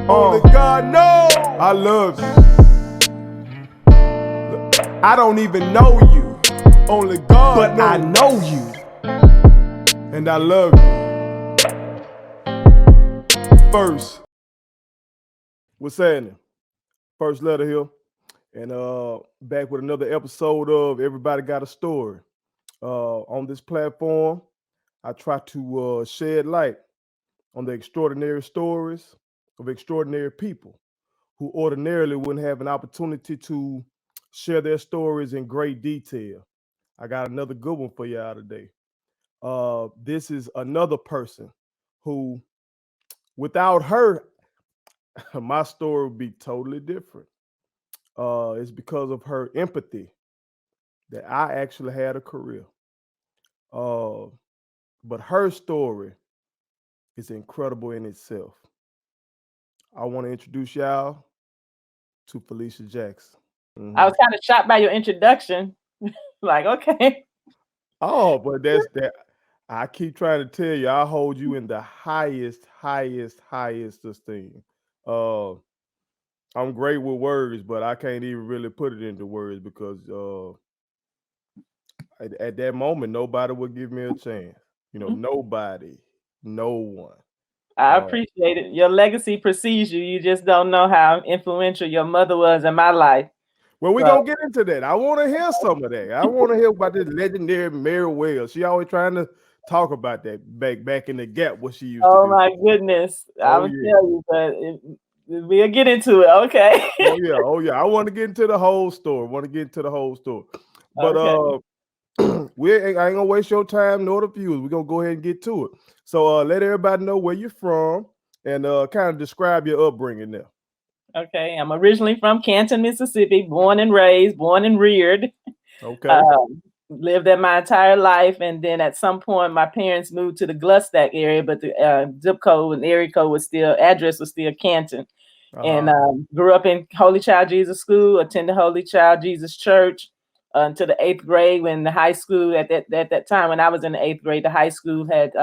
Only God knows I love you. I don't even know you. Only God knows. I know you. And I love you. First, what's happening? First letter here. And back with another episode of Everybody Got a Story. On this platform, I try to shed light on the extraordinary stories of extraordinary people who ordinarily wouldn't have an opportunity to share their stories in great detail. I got another good one for y'all today. This is another person who, without her, my story would be totally different. It's because of her empathy that I actually had a career. But her story is incredible in itself. I want to introduce y'all to Felicia Jackson. Mm-hmm. I was kind of shocked by your introduction. Like, okay. Oh, but that's that. I keep trying to tell you, I hold you in the highest esteem. I'm great with words, but I can't even really put it into words because at that moment, nobody would give me a chance. You know, nobody, no one. I appreciate it. Your legacy precedes you. You just don't know how influential your mother was in my life. Well, we're going to get into that. I want to hear some of that. I want to hear about this legendary Mary Wells. She always trying to talk about that back in the Gap, what she used to do. Oh, my goodness. I would tell you, but we'll get into it. Okay. Oh, yeah. I want to get into the whole story. But I ain't going to waste your time nor the viewers. We're going to go ahead and get to it. So let everybody know where you're from and kind of describe your upbringing there. Okay, I'm originally from Canton, Mississippi, born and reared. Okay. Lived there my entire life. And then at some point, my parents moved to the Glustack area, but the zip code and area code address was still Canton. And grew up in Holy Child Jesus School, attended Holy Child Jesus Church until the 8th grade. When the high school, at that time, when I was in the 8th grade, the high school had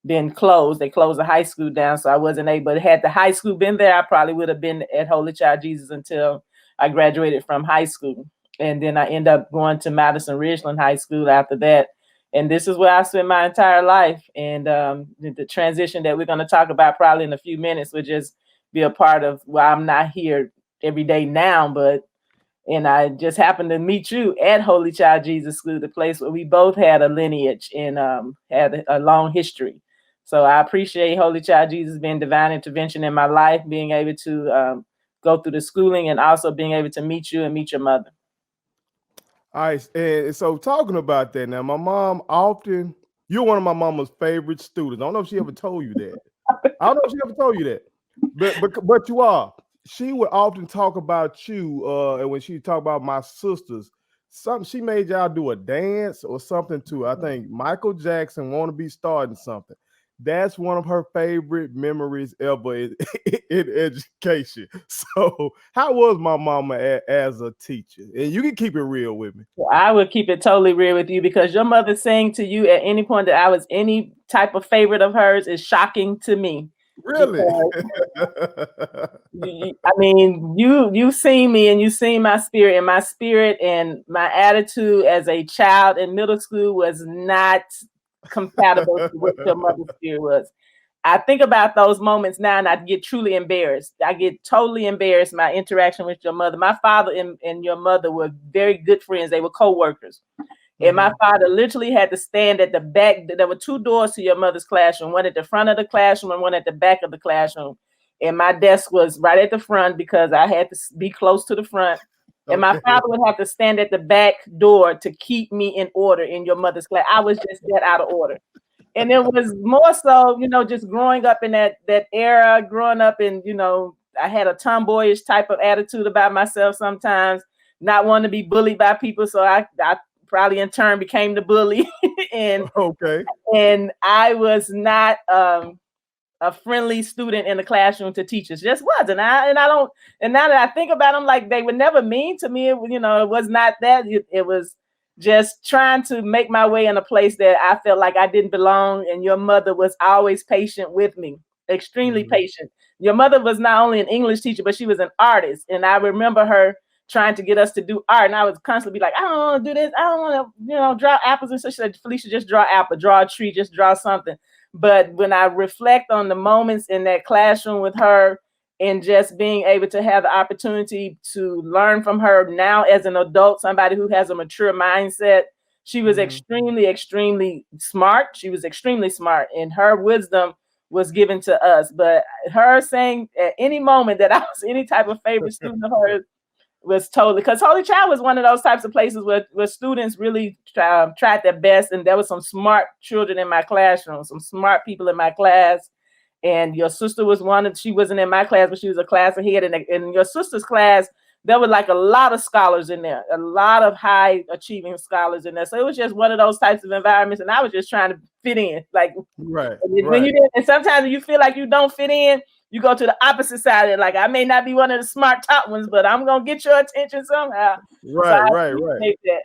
been closed. They closed the high school down, so I wasn't able. Had the high school been there, I probably would have been at Holy Child Jesus until I graduated from high school. And then I ended up going to Madison Ridgeland High School after that. And this is where I spent my entire life. And the transition that we're going to talk about probably in a few minutes would just be a part of why I'm not here every day now, and I just happened to meet you at Holy Child Jesus School, the place where we both had a lineage and had a long history. So I appreciate Holy Child Jesus being divine intervention in my life, being able to go through the schooling and also being able to meet you and meet your mother. All right. And so talking about that now, my mom you're one of my mama's favorite students. I don't know if she ever told you that. But you are. She would often talk about you, and when she talked about my sisters, she made y'all do a dance or something too. I think Michael Jackson "Wanna Be Starting Something." That's one of her favorite memories ever in education. So, how was my mama as a teacher? And you can keep it real with me. I would keep it totally real with you because your mother saying to you at any point that I was any type of favorite of hers is shocking to me. Really? I mean, you've seen me and you've seen my spirit, and my attitude as a child in middle school was not compatible to what your mother's spirit was. I think about those moments now and I get truly embarrassed. I get totally embarrassed my interaction with your mother. My father and your mother were very good friends. They were co-workers. And my father literally had to stand at the back. There were two doors to your mother's classroom, one at the front of the classroom and one at the back of the classroom. And my desk was right at the front because I had to be close to the front. And my father would have to stand at the back door to keep me in order in your mother's class. I was just that out of order. And it was more so, just growing up in that era, growing up in, I had a tomboyish type of attitude about myself sometimes, not wanting to be bullied by people. So I probably in turn became the bully. and I was not a friendly student in the classroom to teachers. Just wasn't. And now that I think about them, like they were never mean to me. It was not that. It was just trying to make my way in a place that I felt like I didn't belong. And your mother was always patient with me. extremely patient. Your mother was not only an English teacher, but she was an artist. And I remember her trying to get us to do art. And I was constantly be like, I don't want to do this. I don't want to, draw apples. And so she said, Felicia, just draw apple, draw a tree, just draw something. But when I reflect on the moments in that classroom with her and just being able to have the opportunity to learn from her now as an adult, somebody who has a mature mindset, she was extremely, extremely smart. She was extremely smart, and her wisdom was given to us. But her saying at any moment that I was any type of favorite student of hers was totally, because Holy Child was one of those types of places where students really tried their best, and there was some smart children in my classroom, some smart people in my class. And your sister was she wasn't in my class, but she was a class ahead. And in your sister's class, there were like a lot of scholars in there, a lot of high achieving scholars in there. So it was just one of those types of environments. And I was just trying to fit in. Like, when you did, and sometimes you feel like you don't fit in, you go to the opposite side. And like, I may not be one of the smart top ones, but I'm going to get your attention somehow. Right.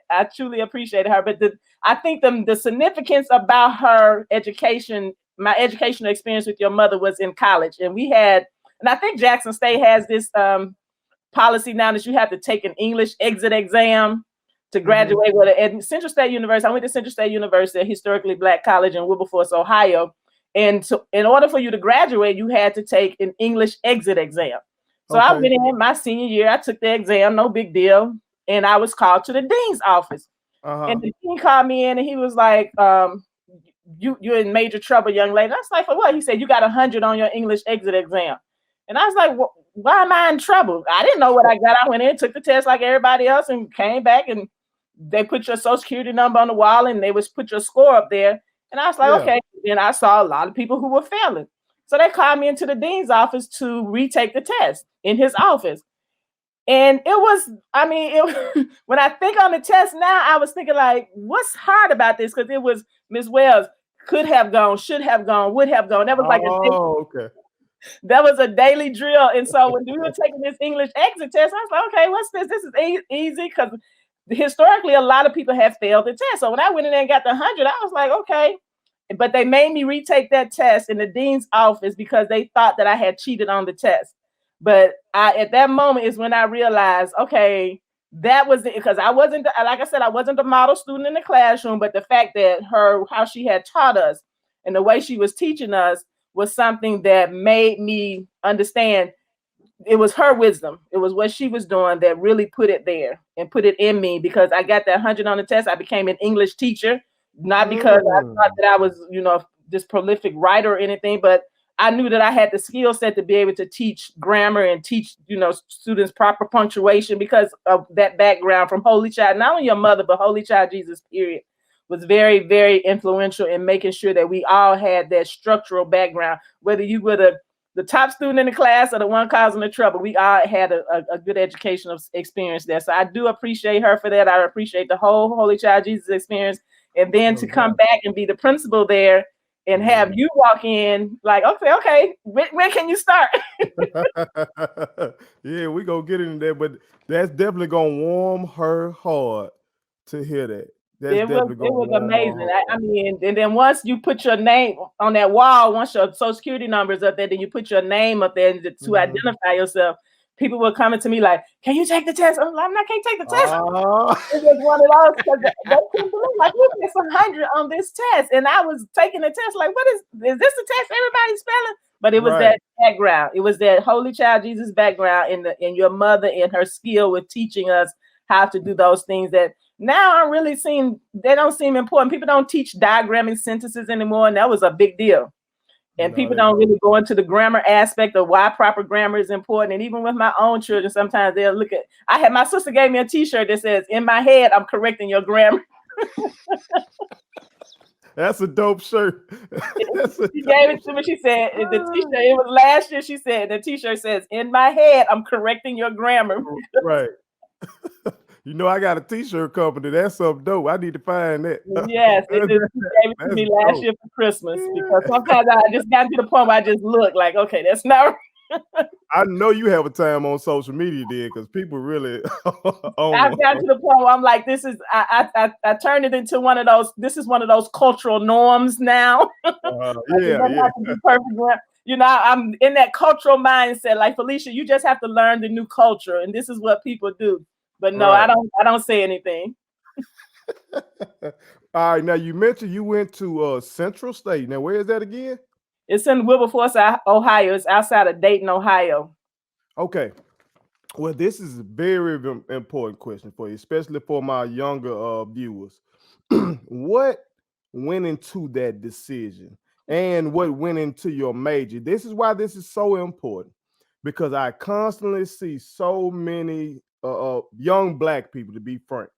I truly appreciated her. But I think the significance about her education, my educational experience with your mother, was in college. And I think Jackson State has this policy now that you have to take an English exit exam to graduate with at Central State University. I went to Central State University, a historically Black college in Wilberforce, Ohio. And so in order for you to graduate, you had to take an English exit exam. So I went in my senior year, I took the exam, no big deal. And I was called to the dean's office. And the dean called me in and he was like, you're in major trouble, young lady. I was like, for what? He said, you got 100 on your English exit exam. And I was like, why am I in trouble? I didn't know what I got. I went in, took the test like everybody else, and came back, and they put your social security number on the wall, and they put your score up there. And I was like, okay. And I saw a lot of people who were failing. So they called me into the dean's office to retake the test in his office. And it was, when I think on the test now, I was thinking like, what's hard about this? Because it was Ms. Wells could have gone, should have gone, would have gone. That was like that was a daily drill. And so when we were taking this English exit test, I was like, okay, what's this? This is easy, because historically a lot of people have failed the test. So when I went in there and got the 100, I was like, okay. But they made me retake that test in the dean's office because they thought that I had cheated on the test. But at that moment is when I realized, okay, that was it, because I wasn't, like I said, I wasn't the model student in the classroom, but the fact that how she had taught us and the way she was teaching us was something that made me understand it was her wisdom. It was what she was doing that really put it there and put it in me, because I got that 100 on the test. I became an English teacher, not because I thought that I was, this prolific writer or anything, but I knew that I had the skill set to be able to teach grammar and teach, students proper punctuation because of that background from Holy Child. Not only your mother, but Holy Child Jesus, period, was very, very influential in making sure that we all had that structural background. Whether you were the top student in the class or the one causing the trouble, we all had a good educational experience there. So I do appreciate her for that. I appreciate the whole Holy Child Jesus experience. And then to come back and be the principal there and have you walk in like, okay, when can you start? Yeah, we gonna get into that, but that's definitely gonna warm her heart to hear that. It was amazing. I mean, and then once you put your name on that wall, once your social security number is up there, then you put your name up there to identify yourself. People were coming to me like, "Can you take the test?" I'm like, "I can't take the test." It was one of those, because they couldn't believe, like, you get 100 on this test, and I was taking the test like, "What is this the test everybody's spelling?" But it was that background. It was that Holy Child Jesus background in your mother and her skill with teaching us how to do those things that now I'm really seeing they don't seem important. People don't teach diagramming sentences anymore, and that was a big deal. And people don't really go into the grammar aspect of why proper grammar is important. And even with my own children, sometimes they'll look at, my sister gave me a t-shirt that says, "In my head, I'm correcting your grammar." That's a dope shirt. She gave it to me. She said, the t-shirt, it was last year, she said, the t-shirt says, "In my head, I'm correcting your grammar." Right. I got a t-shirt company. That's something dope. I need to find that. Yes, she gave it to me last year for Christmas, because sometimes I just got to the point where I just look like, okay, that's not I know you have a time on social media there, because people really I've gotten to the point where I'm like, this is I turned it into one of those, this is one of those cultural norms now. Yeah. Perfect. I'm in that cultural mindset. Like, Felicia, you just have to learn the new culture, and this is what people do. But no, Right. I don't say anything. All right. Now you mentioned you went to Central State. Now where is that again? It's in Wilberforce, Ohio. It's outside of Dayton, Ohio. Okay. Well, this is a very important question for you, especially for my younger viewers. What went into that decision and what went into your major? This is why this is so important, because I constantly see so many young Black people, to be frank,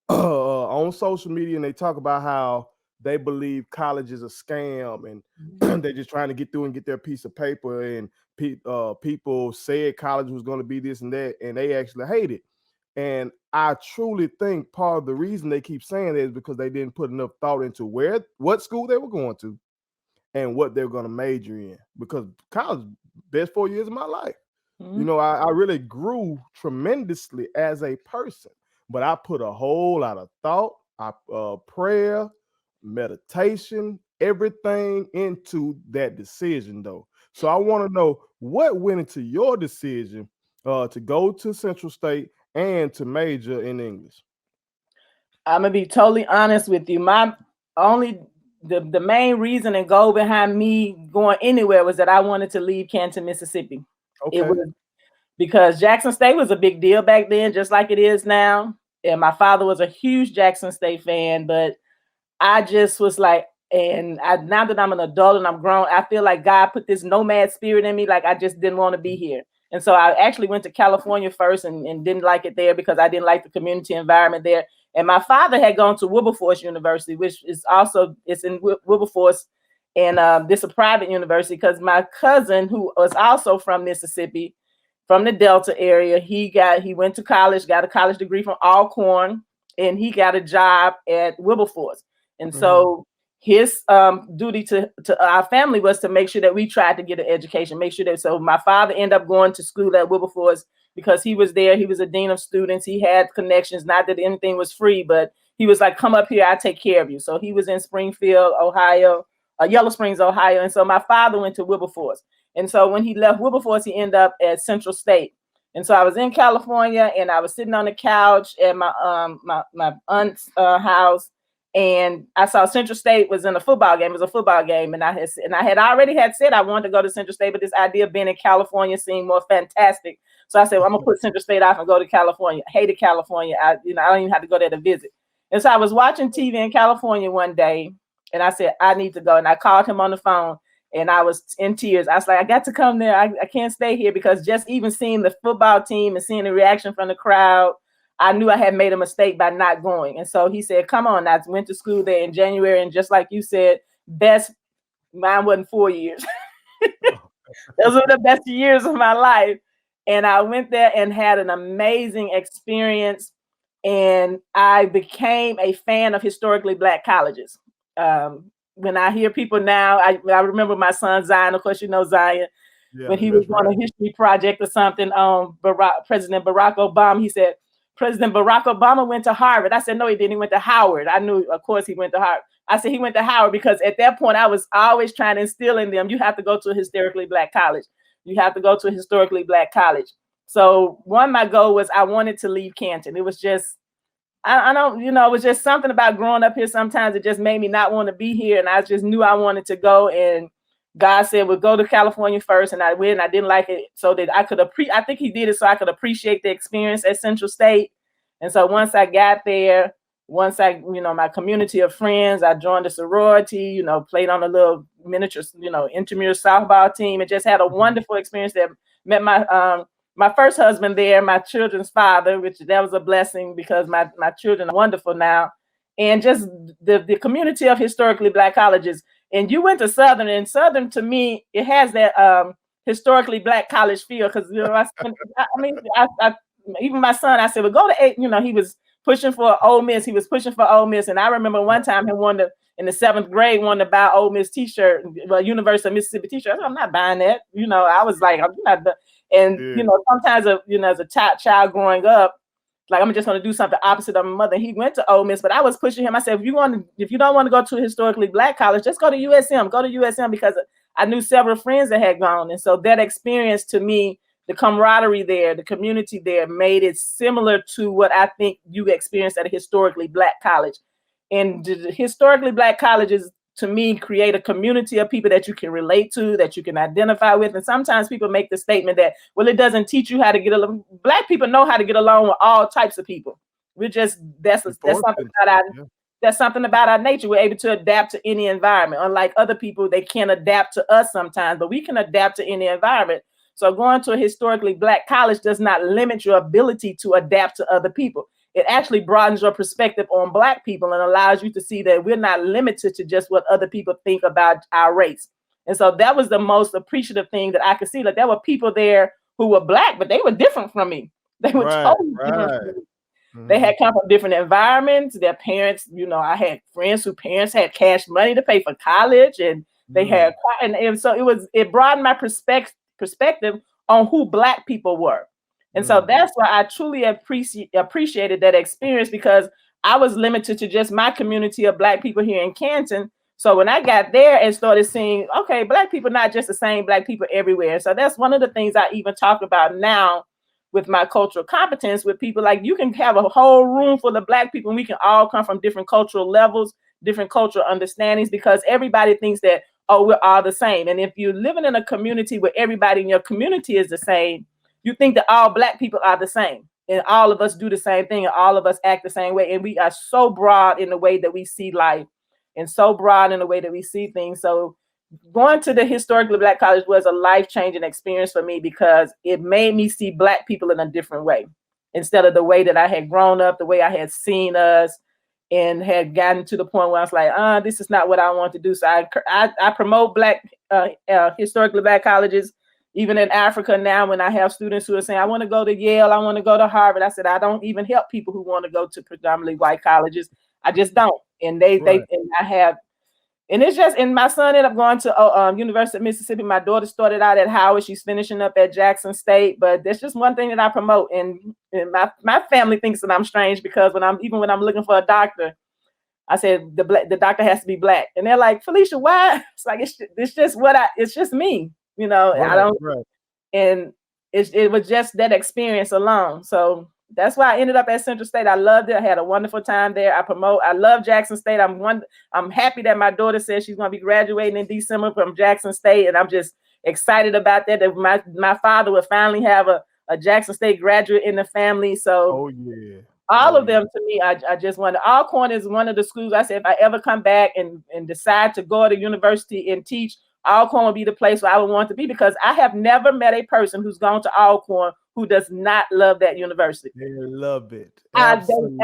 on social media, and they talk about how they believe college is a scam and they're just trying to get through and get their piece of paper. And people said college was going to be this and that, and they actually hate it. And I truly think part of the reason they keep saying that is because they didn't put enough thought into what school they were going to and what they're going to major in. Because college, best 4 years of my life. Mm-hmm. I really grew tremendously as a person, but I put a whole lot of thought, prayer, meditation, everything into that decision, though. So I want to know what went into your decision to go to Central State and to major in English. I'm gonna be totally honest with you. The main reason and goal behind me going anywhere was that I wanted to leave Canton, Mississippi. It Okay. was because Jackson State was a big deal back then, just like it is now. And my father was a huge Jackson State fan, but I just was like, now that I'm an adult and I'm grown, I feel like God put this nomad spirit in me. Like, I just didn't want to be here. And so I actually went to California first and didn't like it there because I didn't like the community environment there. And my father had gone to Wilberforce University, which is it's in Wilberforce. And this is a private university because my cousin, who was also from Mississippi, from the Delta area, he went to college, got a college degree from Alcorn, and he got a job at Wilberforce. And so his duty to our family was to make sure that we tried to get an education, make sure that, so my father ended up going to school at Wilberforce because he was there. He was a dean of students. He had connections, not that anything was free, but he was like, come up here, I'll take care of you. So he was in Springfield, Ohio, Yellow Springs, Ohio. And so my father went to Wilberforce. And so when he left Wilberforce, he ended up at Central State. And so I was in California and I was sitting on the couch at my aunt's house, and I saw Central State was in a football game. It was a football game, and I had already said I wanted to go to Central State, but this idea of being in California seemed more fantastic. So I said, well, I'm gonna put Central State off and go to California. I hated California. I don't even have to go there to visit. And so I was watching TV in California one day, and I said, I need to go. And I called him on the phone, and I was in tears. I was like, I got to come there. I can't stay here, because just even seeing the football team and seeing the reaction from the crowd, I knew I had made a mistake by not going. And so he said, come on. I went to school there in January. And just like you said, mine wasn't 4 years. Those were the best years of my life. And I went there and had an amazing experience. And I became a fan of historically Black colleges. When I hear people now, I remember my son Zion, of course, you know Zion, when he was on a history project or something on President Barack Obama. He said, President Barack Obama went to Harvard. I said, no, he didn't. He went to Howard. I knew, of course, he went to Harvard. I said, he went to Howard because at that point, I was always trying to instill in them, you have to go to a historically Black college. You have to go to a historically Black college. So my goal was I wanted to leave Canton. It was just, I don't, it was just something about growing up here. Sometimes it just made me not want to be here. And I just knew I wanted to go. And God said, well, go to California first. And I went, and I didn't like it, so that I could I think he did it so I could appreciate the experience at Central State. And so once I got there, my community of friends, I joined a sorority, played on a little miniature, intramural softball team, and just had a wonderful experience there. Met my first husband there, my children's father, which that was a blessing because my children are wonderful now. And just the community of historically Black colleges. And you went to Southern, and Southern, to me, it has that historically Black college feel. Because even my son, I said, well, go to 8. He was pushing for Ole Miss. He was pushing for Ole Miss. And I remember one time he wanted, in the 7th grade, wanted to buy Ole Miss t-shirt, University of Mississippi t-shirt. I said, I'm not buying that. I was like, I'm not. And sometimes, as a child growing up, like, I'm just going to do something opposite of my mother. He went to Ole Miss, but I was pushing him. I said, if you don't want to go to a historically Black college, just go to USM. Go to USM, because I knew several friends that had gone. And so that experience to me, the camaraderie there, the community there made it similar to what I think you experienced at a historically Black college. And the historically Black colleges, to me, create a community of people that you can relate to, that you can identify with. And sometimes people make the statement that, well, it doesn't teach you how to get along. Black people know how to get along with all types of people. We're just, that's something about our nature. We're able to adapt to any environment. Unlike other people, they can't adapt to us sometimes, but we can adapt to any environment. So going to a historically Black college does not limit your ability to adapt to other people. It actually broadens your perspective on Black people and allows you to see that we're not limited to just what other people think about our race. And so that was the most appreciative thing that I could see. Like, there were people there who were Black, but they were different from me. They were totally different from me. They had come from different environments. Their parents, I had friends whose parents had cash money to pay for college, and they had, and so it broadened my perspective on who Black people were. And so that's why I truly appreciated that experience, because I was limited to just my community of Black people here in Canton. So when I got there and started seeing, okay, Black people, not just the same Black people everywhere. So that's one of the things I even talk about now with my cultural competence, with people. Like, you can have a whole room full of Black people and we can all come from different cultural levels, different cultural understandings, because everybody thinks that, oh, we're all the same. And if you're living in a community where everybody in your community is the same, you think that all Black people are the same and all of us do the same thing and all of us act the same way. And we are so broad in the way that we see life and so broad in the way that we see things. So going to the historically Black college was a life-changing experience for me, because it made me see Black people in a different way, instead of the way that I had grown up, the way I had seen us, and had gotten to the point where I was like, this is not what I want to do. So I promote Black historically Black colleges, even in Africa now. When I have students who are saying, I want to go to Yale, I want to go to Harvard, I said, I don't even help people who want to go to predominantly white colleges. I just don't. And and it's just, and my son ended up going to University of Mississippi. My daughter started out at Howard. She's finishing up at Jackson State. But that's just one thing that I promote. And my family thinks that I'm strange, because when I'm looking for a doctor, I said the doctor has to be Black. And they're like, Felicia, why? It's like, it's just me, I don't. Right. And it was just that experience alone. So that's why I ended up at Central State. I loved it. I had a wonderful time there. I love Jackson State. I'm happy that my daughter says she's going to be graduating in December from Jackson State. And I'm just excited about that my father would finally have a Jackson State graduate in the family. So all of them, to me, I just wanted. Alcorn is one of the schools I said, if I ever come back and decide to go to university and teach, Alcorn will be the place where I would want to be, because I have never met a person who's gone to Alcorn who does not love that university. They love it. Absolutely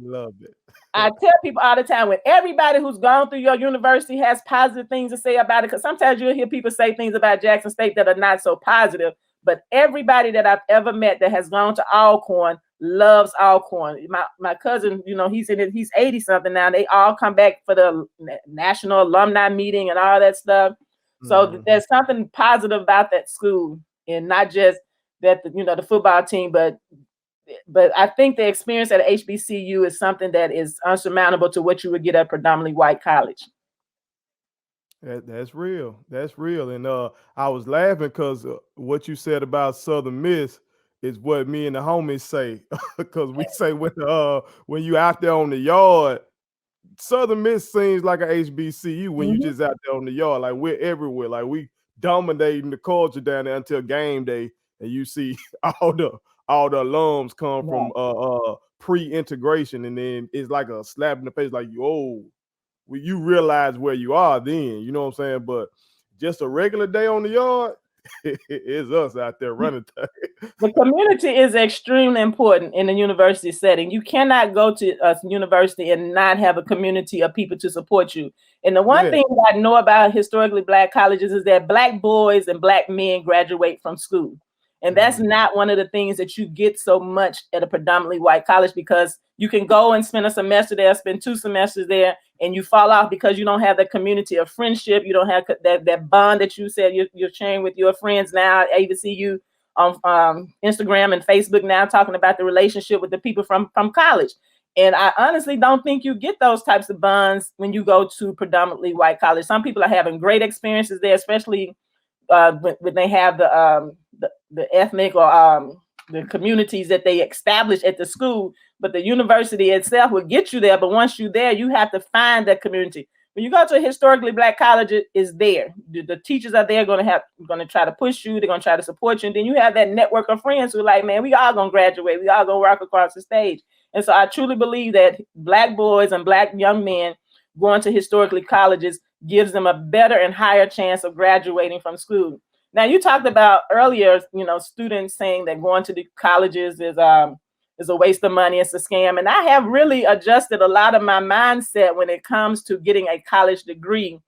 love it. I tell people all the time, when everybody who's gone through your university has positive things to say about it, because sometimes you'll hear people say things about Jackson State that are not so positive, but everybody that I've ever met that has gone to Alcorn loves Alcorn. My cousin, he's 80 something now. They all come back for the national alumni meeting and all that stuff. So there's something positive about that school, and not just that the football team, but I think the experience at HBCU is something that is unsurmountable to what you would get at a predominantly white college. That's real. That's real. And I was laughing because what you said about Southern Miss is what me and the homies say, because we say when you out there on the yard, Southern Miss seems like a HBCU when you just out there on the yard. Like, we're everywhere. Like, we dominating the culture down there until game day, and you see all the alums come from pre-integration, and then it's like a slap in the face. Like, you realize where you are then. You know what I'm saying? But just a regular day on the yard, it's us out there running things. The community is extremely important in a university setting. You cannot go to a university and not have a community of people to support you. And the one thing that I know about historically Black colleges is that Black boys and Black men graduate from school. And that's not one of the things that you get so much at a predominantly white college, because you can go and spend a semester there, spend 2 semesters there, and you fall off because you don't have that community of friendship. You don't have that bond that you said you're sharing with your friends now. I even see you on Instagram and Facebook now talking about the relationship with the people from college. And I honestly don't think you get those types of bonds when you go to predominantly white college. Some people are having great experiences there, especially when they have the ethnic or the communities that they establish at the school. But the university itself will get you there. But once you're there, you have to find that community. When you go to a historically black college, it is there. The teachers are there going to try to push you. They're going to try to support you. And then you have that network of friends who are like, man, we all going to graduate. We all going to rock across the stage. And so I truly believe that black boys and black young men going to historically colleges gives them a better and higher chance of graduating from school. Now, you talked about earlier, students saying that going to the colleges is a waste of money, it's a scam. And I have really adjusted a lot of my mindset when it comes to getting a college degree,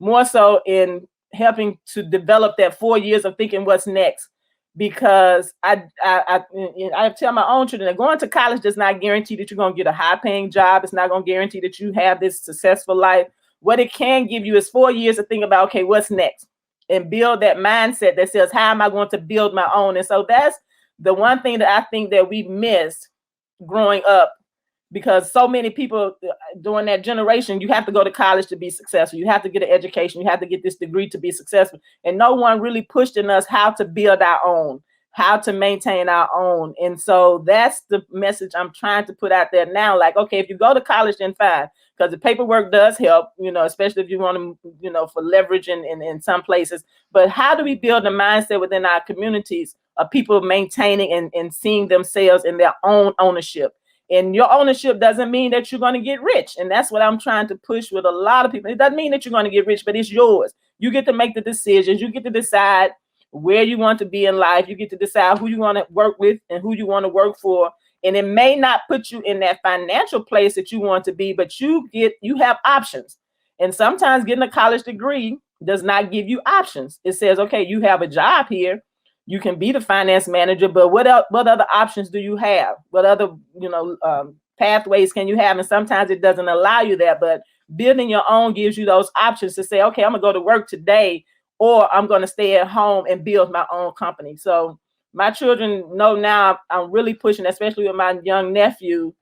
more so in helping to develop that 4 years of thinking what's next. Because I tell my own children that going to college does not guarantee that you're going to get a high paying job. It's not going to guarantee that you have this successful life. What it can give you is 4 years to think about, okay, what's next? And build that mindset that says, how am I going to build my own? And so that's the one thing that I think that we missed growing up, because so many people during that generation, you have to go to college to be successful. You have to get an education. You have to get this degree to be successful. And no one really pushed in us how to build our own, how to maintain our own. And so that's the message I'm trying to put out there now. Like, okay, if you go to college, then fine, because the paperwork does help, especially if you want to, for leverage in some places. But how do we build a mindset within our communities of people maintaining and seeing themselves in their own ownership? And your ownership doesn't mean that you're going to get rich. And that's what I'm trying to push with a lot of people. It doesn't mean that you're going to get rich, but it's yours. You get to make the decisions. You get to decide where you want to be in life. You get to decide who you want to work with and who you want to work for. And it may not put you in that financial place that you want to be, but you have options. And sometimes getting a college degree does not give you options. It says, okay, you have a job here. You can be the finance manager, but what other options do you have? What other, pathways can you have? And sometimes it doesn't allow you that, but building your own gives you those options to say, okay, I'm gonna go to work today, or I'm gonna stay at home and build my own company. So my children know now I'm really pushing, especially with my young nephew,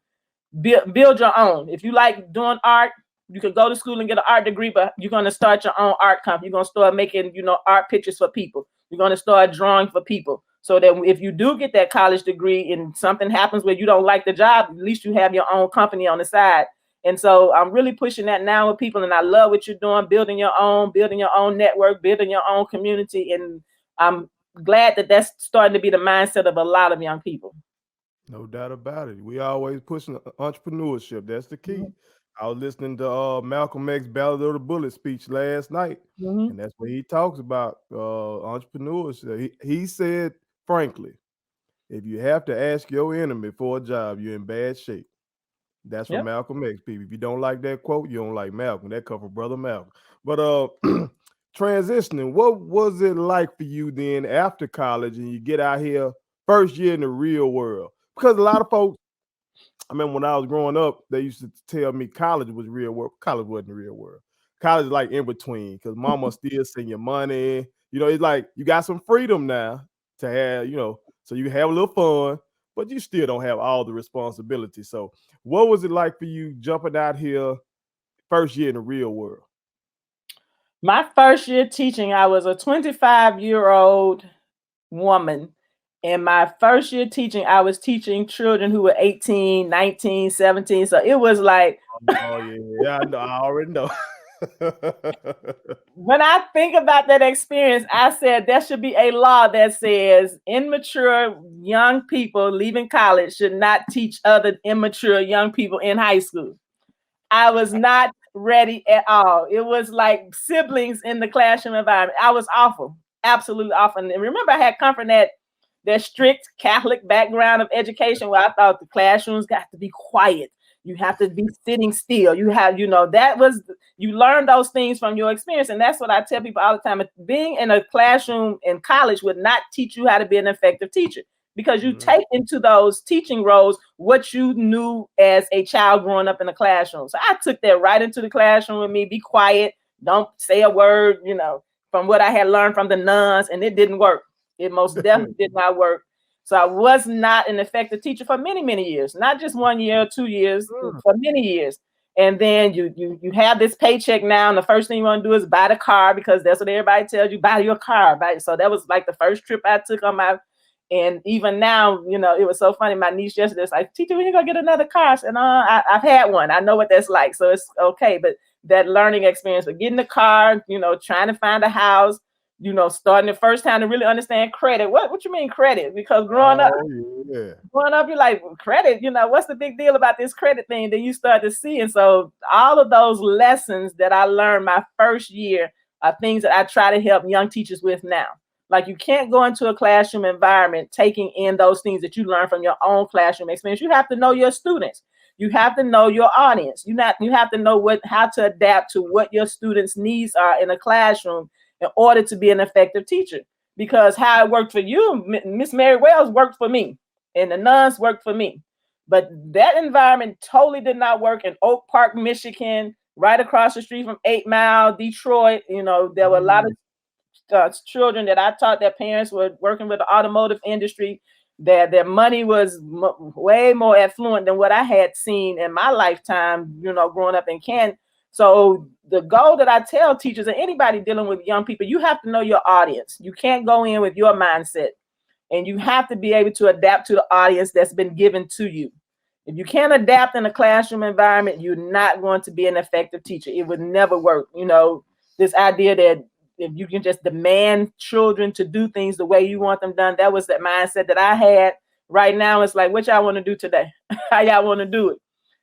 build your own. If you like doing art, you can go to school and get an art degree, but you're going to start your own art company. You're going to start making, art pictures for people. You're going to start drawing for people, so that if you do get that college degree and something happens where you don't like the job, at least you have your own company on the side. And so I'm really pushing that now with people, and I love what you're doing, building your own network, building your own community. And I'm glad that that's starting to be the mindset of a lot of young people. No doubt about it. We always pushing entrepreneurship. That's the key. Mm-hmm. I was listening to Malcolm X Ballad of the Bullet speech last night, Mm-hmm. and that's where he talks about entrepreneurship. He said, frankly, if you have to ask your enemy for a job, you're in bad shape. That's from Yep. Malcolm X, people. If you don't like that quote, you don't like Malcolm. That come from Brother Malcolm. But transitioning, what was it like for you then after college and you get out here first year in the real world? Because a lot of folks, I remember when I was growing up, they used to tell me college was real world. College wasn't the real world. College is like in between, because mama still send your money. It's like you got some freedom now to have, so you have a little fun, but you still don't have all the responsibility. So what was it like for you jumping out here first year in the real world? My first year teaching, I was a 25-year-old woman. In my first year teaching, I was teaching children who were 18, 19, 17. So it was like, oh yeah, I know, I already know. When I think about that experience, I said there should be a law that says immature young people leaving college should not teach other immature young people in high school. I was not ready at all. It was like siblings in the classroom environment. I was awful, absolutely awful. And remember, I had come from that strict Catholic background of education where I thought the classrooms got to be quiet. You have to be sitting still. You learn those things from your experience. And that's what I tell people all the time. Being in a classroom in college would not teach you how to be an effective teacher, because you take into those teaching roles what you knew as a child growing up in the classroom. So I took that right into the classroom with me. Be quiet. Don't say a word, from what I had learned from the nuns, and it didn't work. It most definitely did not work. So I was not an effective teacher for many, many years, not just 1 year or 2 years, for many years. And then you have this paycheck now, and the first thing you want to do is buy the car, because that's what everybody tells you, buy your car. So that was like the first trip I took on my, and even now, it was so funny. My niece yesterday was like, "Teacher, when you gonna get another car?" I said, I've had one. I know what that's like, so it's okay. But that learning experience of getting the car, trying to find a house, starting the first time to really understand credit. What you mean credit? Because growing up, you're like, credit, what's the big deal about this credit thing? Then you start to see. And so all of those lessons that I learned my first year are things that I try to help young teachers with now. Like, you can't go into a classroom environment taking in those things that you learn from your own classroom experience. You have to know your students. You have to know your audience. You have to know how to adapt to what your students' needs are in a classroom in order to be an effective teacher. Because how it worked for you, Miss Mary Wells worked for me, and the nuns worked for me. But that environment totally did not work in Oak Park, Michigan, right across the street from 8 Mile, Detroit. There were a lot of children that I taught, their parents were working with the automotive industry. Their money was way more affluent than what I had seen in my lifetime, growing up in Canton. So the goal that I tell teachers and anybody dealing with young people, you have to know your audience. You can't go in with your mindset, and you have to be able to adapt to the audience that's been given to you. If you can't adapt in a classroom environment, you're not going to be an effective teacher. It would never work. This idea that if you can just demand children to do things the way you want them done, that was that mindset that I had. Right now, it's like, what y'all want to do today? How y'all want to do it?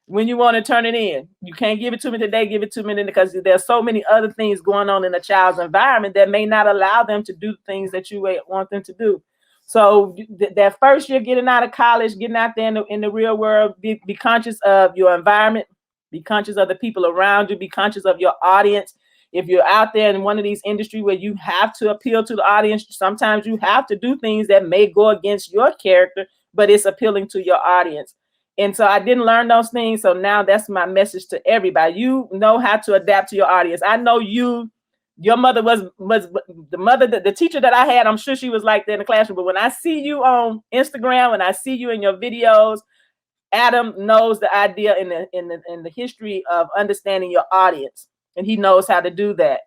When you want to turn it in? You can't give it to me today, give it to me then, because there's so many other things going on in a child's environment that may not allow them to do things that you want them to do. So that first year getting out of college, getting out there in the real world, be conscious of your environment, be conscious of the people around you, be conscious of your audience. If you're out there in one of these industries where you have to appeal to the audience, sometimes you have to do things that may go against your character, but it's appealing to your audience. And so I didn't learn those things. So now that's my message to everybody. You know how to adapt to your audience. I know your mother was the mother, the teacher that I had. I'm sure she was like that in the classroom. But when I see you on Instagram, when I see you in your videos, Adam knows the idea in the history of understanding your audience, and he knows how to do that.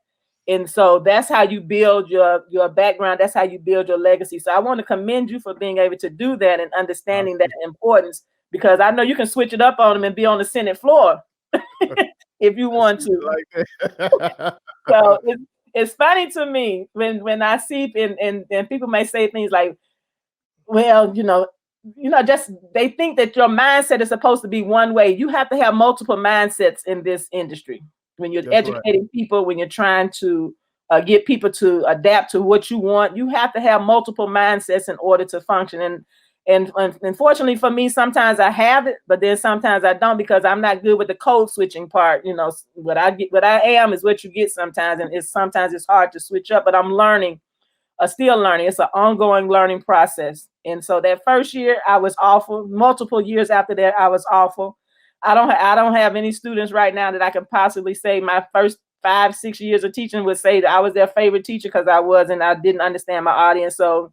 And so that's how you build your background. That's how you build your legacy. So I want to commend you for being able to do that and understanding that importance, because I know you can switch it up on them and be on the Senate floor if you want to. So it's funny to me when I see and people may say things like, well, just they think that your mindset is supposed to be one way. You have to have multiple mindsets in this industry. When you're educating people, when you're trying to get people to adapt to what you want, you have to have multiple mindsets in order to function. And unfortunately for me, sometimes I have it, but then sometimes I don't, because I'm not good with the code switching part. What I am is what you get sometimes, and sometimes it's hard to switch up. But I'm learning, still learning. It's an ongoing learning process. And so that first year I was awful. Multiple years after that, I was awful. I don't have any students right now that I can possibly say my first 5-6 years of teaching would say that I was their favorite teacher, because I didn't understand my audience. So,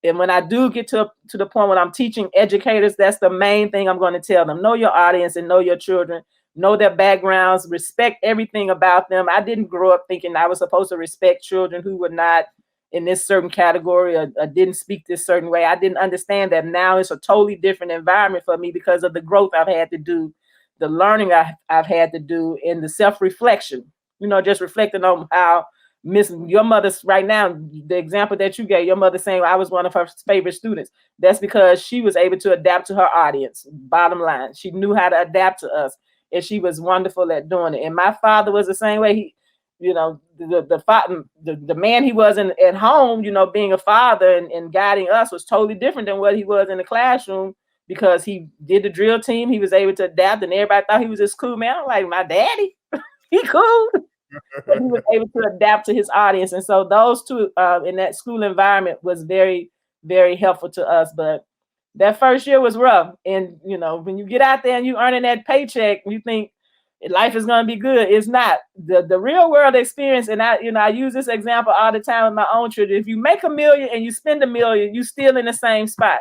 and when I do get to the point when I'm teaching educators, that's the main thing I'm going to tell them: know your audience and know your children, know their backgrounds, respect everything about them. I didn't grow up thinking I was supposed to respect children who were not in this certain category or didn't speak this certain way. I didn't understand that. Now it's a totally different environment for me because of the growth I've had to do, the learning I've had to do, and the self-reflection, just reflecting on how your mother's right now, the example that you gave, your mother saying I was one of her favorite students. That's because she was able to adapt to her audience. Bottom line, she knew how to adapt to us, and she was wonderful at doing it. And my father was the same way. The man he was at home, being a father and guiding us was totally different than what he was in the classroom, because he did the drill team. He was able to adapt, and everybody thought he was this cool man. I'm like, my daddy, he cool. But he was able to adapt to his audience. And so those two in that school environment was very, very helpful to us. But that first year was rough. And, when you get out there and you earning that paycheck, you think life is going to be good. It's not. The real world experience, and I use this example all the time with my own children. If you make $1 million and you spend $1 million, you still in the same spot.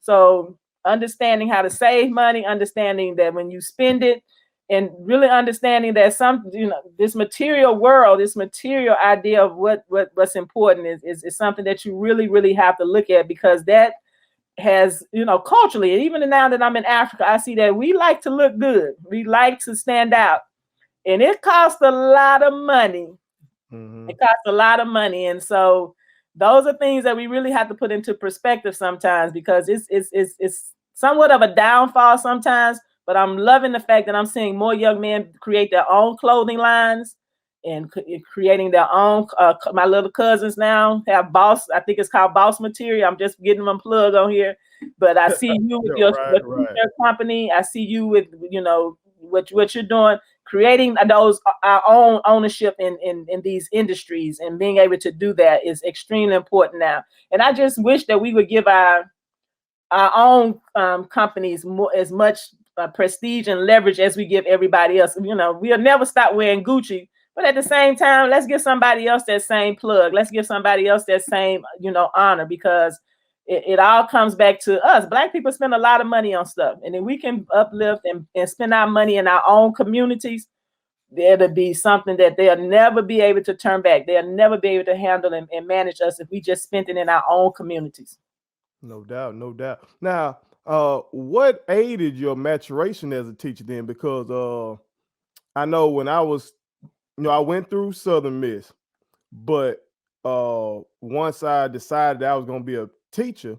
So understanding how to save money, understanding that when you spend it, and really understanding that this material world, this material idea of what's important is something that you really, really have to look at, because that has, culturally, and even now that I'm in Africa, I see that we like to look good. We like to stand out. And it costs a lot of money. It costs a lot of money. And so those are things that we really have to put into perspective sometimes, because it's somewhat of a downfall sometimes. But I'm loving the fact that I'm seeing more young men create their own clothing lines and creating their own. My little cousins now have Boss. I think it's called Boss Material. I'm just getting them plug on here. But I see you with your company. I see you with what you're doing, creating those our own ownership in these industries, and being able to do that is extremely important now. And I just wish that we would give our own companies as much prestige and leverage as we give everybody else. We'll never stop wearing Gucci, but at the same time, let's give somebody else that same plug. Let's give somebody else that same, honor, because it all comes back to us. Black people spend a lot of money on stuff, and then we can uplift and spend our money in our own communities. There'll be something that they'll never be able to turn back. They'll never be able to handle and manage us if we just spent it in our own communities. No doubt, no doubt. Now, what aided your maturation as a teacher then? Because I know when I was, I went through Southern Miss, but once I decided that I was going to be a teacher,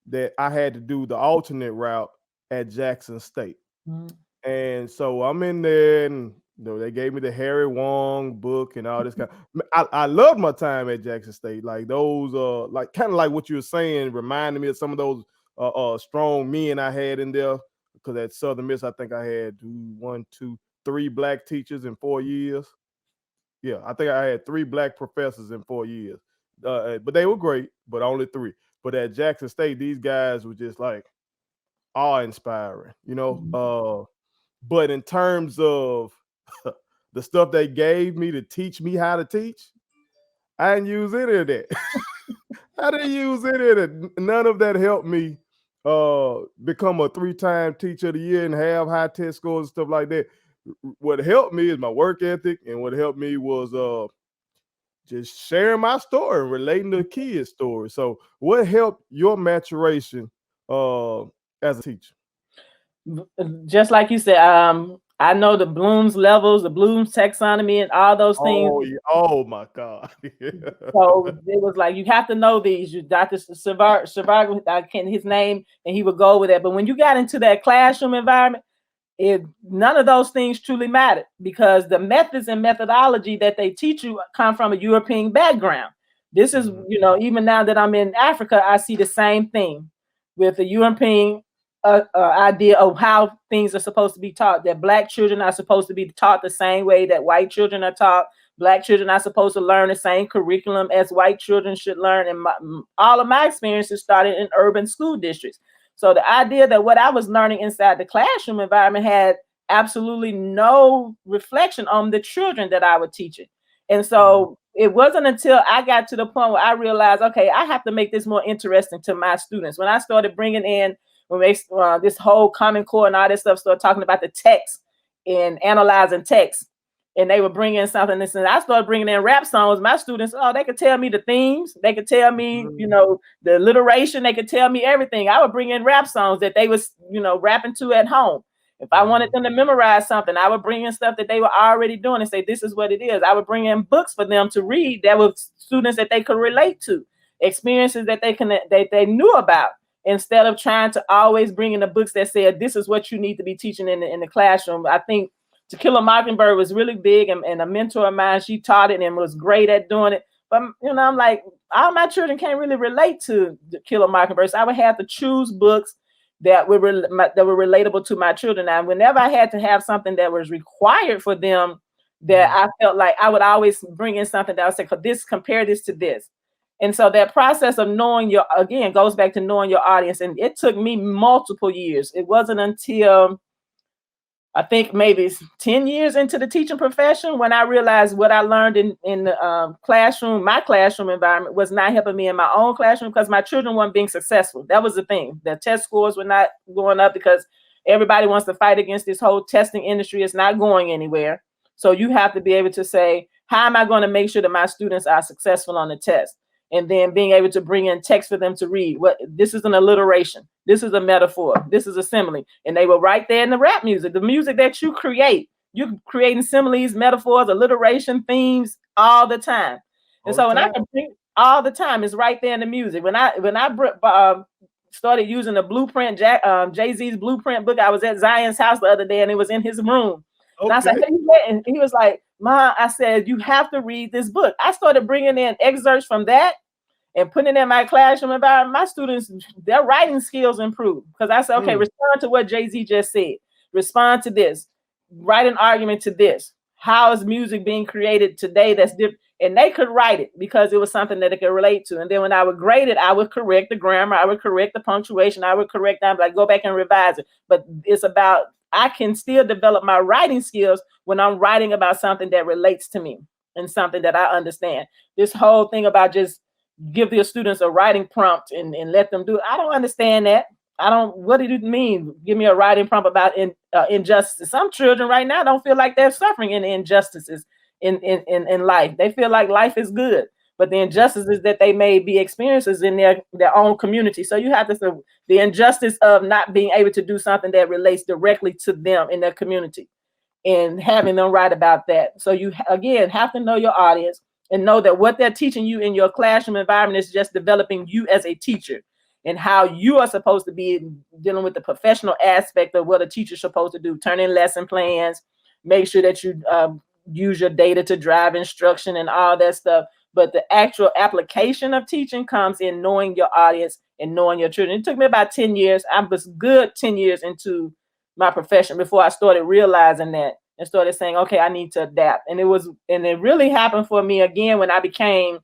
that I had to do the alternate route at Jackson State. And so I'm in there, and they gave me the Harry Wong book and all this kind of, I loved my time at Jackson State. Like those like kind of like what you were saying, reminded me of some of those strong men I had in there. Because at Southern Miss, I think I had 1, 2, 3 black teachers in 4 years. Yeah, I think I had 3 black professors in 4 years. But they were great, but only 3. But at Jackson State, these guys were just like awe-inspiring, but in terms of the stuff they gave me to teach me how to teach, I didn't use any of that. I didn't use any of that. None of that helped me become a 3-time teacher of the year and have high test scores and stuff like that. What helped me is my work ethic, and what helped me was just sharing my story and relating to kids' stories. So what helped your maturation as a teacher? Just like you said, I know the Bloom's levels, the Bloom's taxonomy, and all those things. Oh, yeah. Oh my God. So it was like, you have to know these. Dr. Survival, I can't his name, and he would go with that. But when you got into that classroom environment, none of those things truly mattered, because the methods and methodology that they teach you come from a European background. This is, even now that I'm in Africa, I see the same thing with the European idea of how things are supposed to be taught, that Black children are supposed to be taught the same way that white children are taught. Black children are supposed to learn the same curriculum as white children should learn. And all of my experiences started in urban school districts. So the idea that what I was learning inside the classroom environment had absolutely no reflection on the children that I was teaching. And so it wasn't until I got to the point where I realized, okay, I have to make this more interesting to my students. When I started bringing in, this whole Common Core and all this stuff, started talking about the text and analyzing text, and they would bring in something. And I started bringing in rap songs. My students, they could tell me the themes. They could tell me, the alliteration. They could tell me everything. I would bring in rap songs that they was, rapping to at home. If I wanted them to memorize something, I would bring in stuff that they were already doing and say, this is what it is. I would bring in books for them to read that were students that they could relate to, experiences that they knew about, instead of trying to always bring in the books that said, this is what you need to be teaching in the classroom. I think To Kill a Mockingbird was really big, and a mentor of mine, she taught it and was great at doing it. But, I'm like, all my children can't really relate to To Kill a Mockingbird. So I would have to choose books that were relatable to my children. And whenever I had to have something that was required for them, that I felt like I would always bring in something that I would say, compare this to this. And so that process of knowing goes back to knowing your audience. And it took me multiple years. It wasn't until I think maybe 10 years into the teaching profession when I realized what I learned in the classroom, my classroom environment was not helping me in my own classroom because my children weren't being successful. That was the thing. The test scores were not going up because everybody wants to fight against this whole testing industry. It's not going anywhere. So you have to be able to say, how am I going to make sure that my students are successful on the test? And then being able to bring in text for them to read. What this is an alliteration. This is a metaphor. This is a simile. And they were right there in the rap music, the music that you create. You're creating similes, metaphors, alliteration, themes all the time. And so when I can bring all the time, it's right there in the music. When I started using the blueprint, Jay-Z's blueprint book, I was at Zion's house the other day and it was in his room. And I said, hey, and he was like, Ma, I said, you have to read this book. I started bringing in excerpts from that and putting it in my classroom environment. My students, their writing skills improved because I said, okay, respond to what Jay-Z just said. Respond to this. Write an argument to this. How is music being created today that's different? And they could write it because it was something that they could relate to. And then when I would grade it, I would correct the grammar. I would correct the punctuation. I would correct them, like go back and revise it. But it's about, I can still develop my writing skills when I'm writing about something that relates to me and something that I understand. This whole thing about just give your students a writing prompt and let them do it. I don't understand that. What did it mean? Give me a writing prompt about injustice. Some children right now don't feel like they're suffering in injustices in life. They feel like life is good, but the injustices that they may be experiences in their own community. So you have to say the injustice of not being able to do something that relates directly to them in their community and having them write about that. So you, again, have to know your audience and know that what they're teaching you in your classroom environment is just developing you as a teacher and how you are supposed to be dealing with the professional aspect of what a teacher's supposed to do. Turn in lesson plans, make sure that you use your data to drive instruction and all that stuff. But the actual application of teaching comes in knowing your audience and knowing your children. It took me about 10 years. I was good 10 years into my profession before I started realizing that and started saying, okay, I need to adapt. And it really happened for me again when I became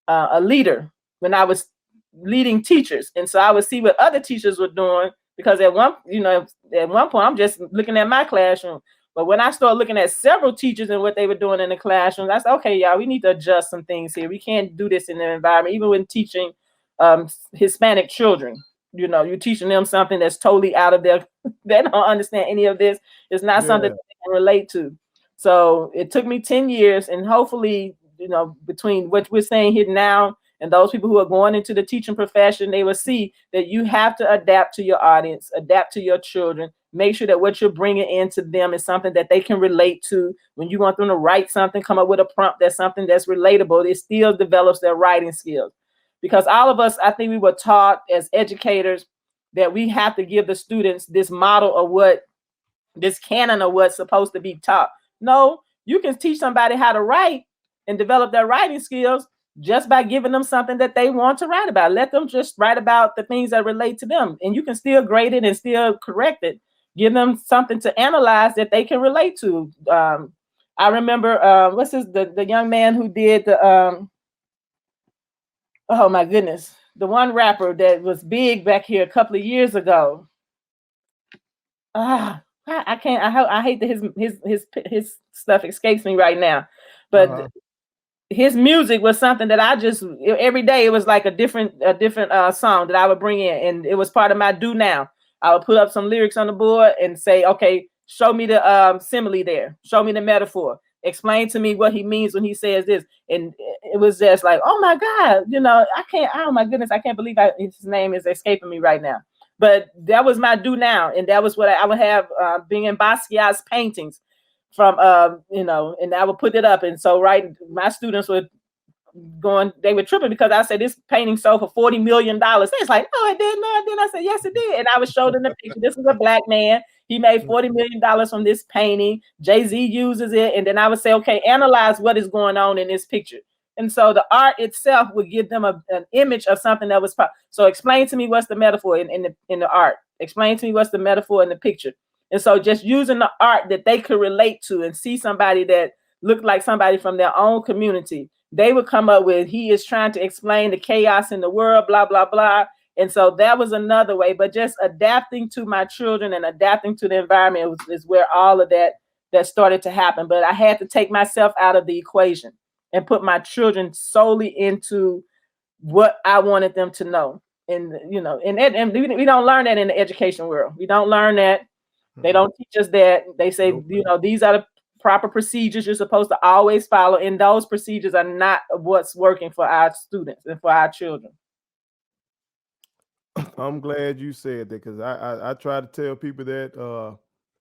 a leader, when I was leading teachers. And so I would see what other teachers were doing because at one point, I'm just looking at my classroom. But when I started looking at several teachers and what they were doing in the classroom, I said, okay, y'all, we need to adjust some things here. We can't do this in the environment, even when teaching Hispanic children. You're teaching them something that's totally out of their, they don't understand any of this. It's not something they can relate to. So it took me 10 years and hopefully, between what we're saying here now and those people who are going into the teaching profession, they will see that you have to adapt to your audience, adapt to your children, make sure that what you're bringing into them is something that they can relate to. When you want them to write something, come up with a prompt that's something that's relatable, it still develops their writing skills. Because all of us, I think we were taught as educators that we have to give the students this model of what, this canon of what's supposed to be taught. No, you can teach somebody how to write and develop their writing skills just by giving them something that they want to write about. Let them just write about the things that relate to them. And you can still grade it and still correct it. Give them something to analyze that they can relate to. I remember, the young man who did the, oh my goodness, the one rapper that was big back here a couple of years ago. I can't. I hate that his stuff escapes me right now, but his music was something that I just every day it was like a different song that I would bring in, and it was part of my do now. I would put up some lyrics on the board and say, okay, show me the simile there, show me the metaphor, explain to me what he means when he says this, and it was just like, oh my God, I can't. Oh my goodness, I can't believe his name is escaping me right now. But that was my do now, and that was what I would have being in Basquiat's paintings from and I would put it up, and so my students would they were tripping because I said this painting sold for $40 million. It's like, no, it didn't. No, it didn't. I said, yes, it did. And I was showing them the picture. This is a black man. He made $40 million from this painting. Jay-Z uses it. And then I would say, okay, analyze what is going on in this picture. And so the art itself would give them an image of something that was so explain to me what's the metaphor in the art. Explain to me what's the metaphor in the picture. And so just using the art that they could relate to and see somebody that looked like somebody from their own community, they would come up with, he is trying to explain the chaos in the world, blah, blah, blah. And so that was another way. But just adapting to my children and adapting to the environment is where all of that started to happen. But I had to take myself out of the equation and put my children solely into what I wanted them to know. And and we don't learn that in the education world. We don't learn that. They don't teach us that. They say, these are the proper procedures you're supposed to always follow, and those procedures are not what's working for our students and for our children. I'm glad you said that, because I try to tell people that.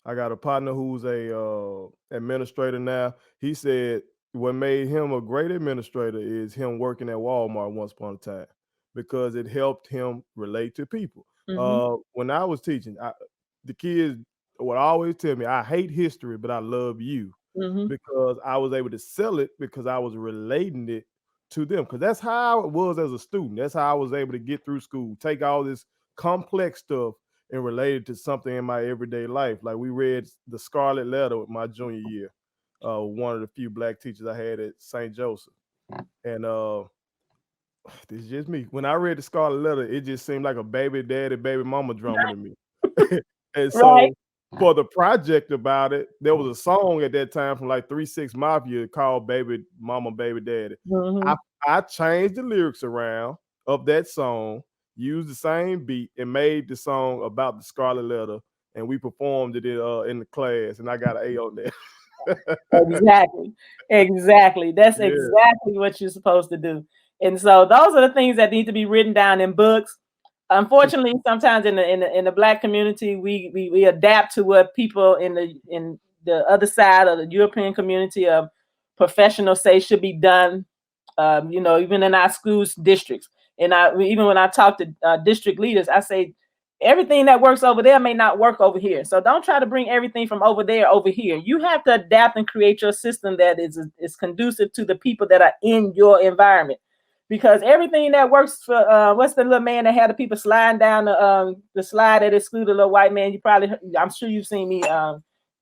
I got a partner who's a administrator now. He said what made him a great administrator is him working at Walmart once upon a time, because it helped him relate to people. When I was teaching, the kids would always tell me, I hate history, but I love you, because I was able to sell it because I was relating it to them. Because that's how it was as a student. That's how I was able to get through school, take all this complex stuff and relate it to something in my everyday life. Like we read The Scarlet Letter with my junior year, one of the few Black teachers I had at St. Joseph. And this is just me. When I read The Scarlet Letter, it just seemed like a baby daddy, baby mama drama to me. And so for the project about it, there was a song at that time from like 3 6 Mafia called Baby Mama, Baby Daddy. I changed the lyrics around of that song, used the same beat, and made the song about the Scarlet Letter, and we performed it in the class, and I got an A on that. Exactly. That's exactly what you're supposed to do. And so those are the things that need to be written down in books. Unfortunately, sometimes in the Black community, we adapt to what people in the other side of the European community of professionals say should be done. Even in our schools districts, and even when I talk to district leaders, I say everything that works over there may not work over here. So don't try to bring everything from over there over here. You have to adapt and create your system that is conducive to the people that are in your environment. Because everything that works for what's the little man that had the people sliding down the slide at his school, the little white man? I'm sure you've seen me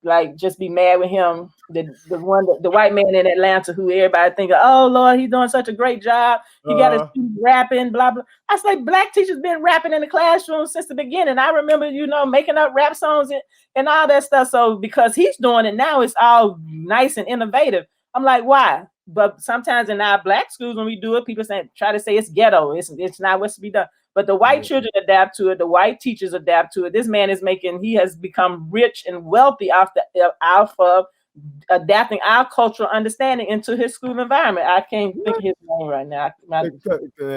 like just be mad with him. The white man in Atlanta who everybody think, oh Lord, he's doing such a great job. He got his rapping, blah blah. I say Black teachers been rapping in the classroom since the beginning. I remember, making up rap songs and all that stuff. So because he's doing it now, it's all nice and innovative. I'm like, why? But sometimes in our Black schools, when we do it, people try to say it's ghetto. It's not what's to be done. But the white children adapt to it. The white teachers adapt to it. This man he has become rich and wealthy off of adapting our cultural understanding into his school environment. I can't think of his name right now.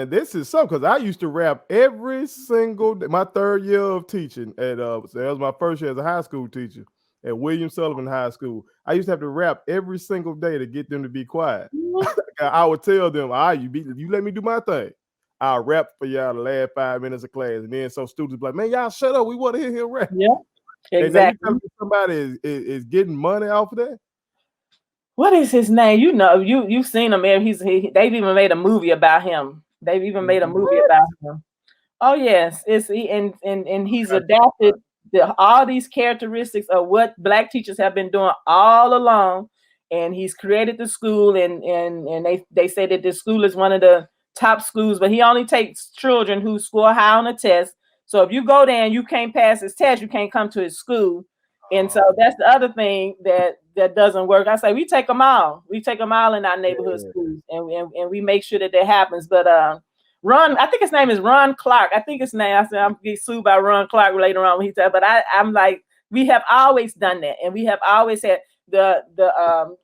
This is something, because I used to rap every single day. My third year of teaching so that was my first year as a high school teacher at William Sullivan High School. I used to have to rap every single day to get them to be quiet. I would tell them, you let me do my thing, I'll rap for y'all the last 5 minutes of class. And then some students be like, man, y'all shut up. We want to hear him rap. Yeah, exactly. And somebody is getting money off of that. What is his name? You've seen him. They've even made a movie about him. They've even made a movie about him. Oh yes, and he's adapted all these characteristics of what Black teachers have been doing all along, and he's created the school, and they say that this school is one of the top schools, but he only takes children who score high on a test. So if you go there and you can't pass his test, you can't come to his school. And so that's the other thing that doesn't work. I say we take them all. We take them all in our neighborhood schools, and we make sure that happens. But Ron, I think his name is Ron Clark. I think his name. I said I'm getting sued by Ron Clark later on when he said. But I'm like, we have always done that, and we have always had the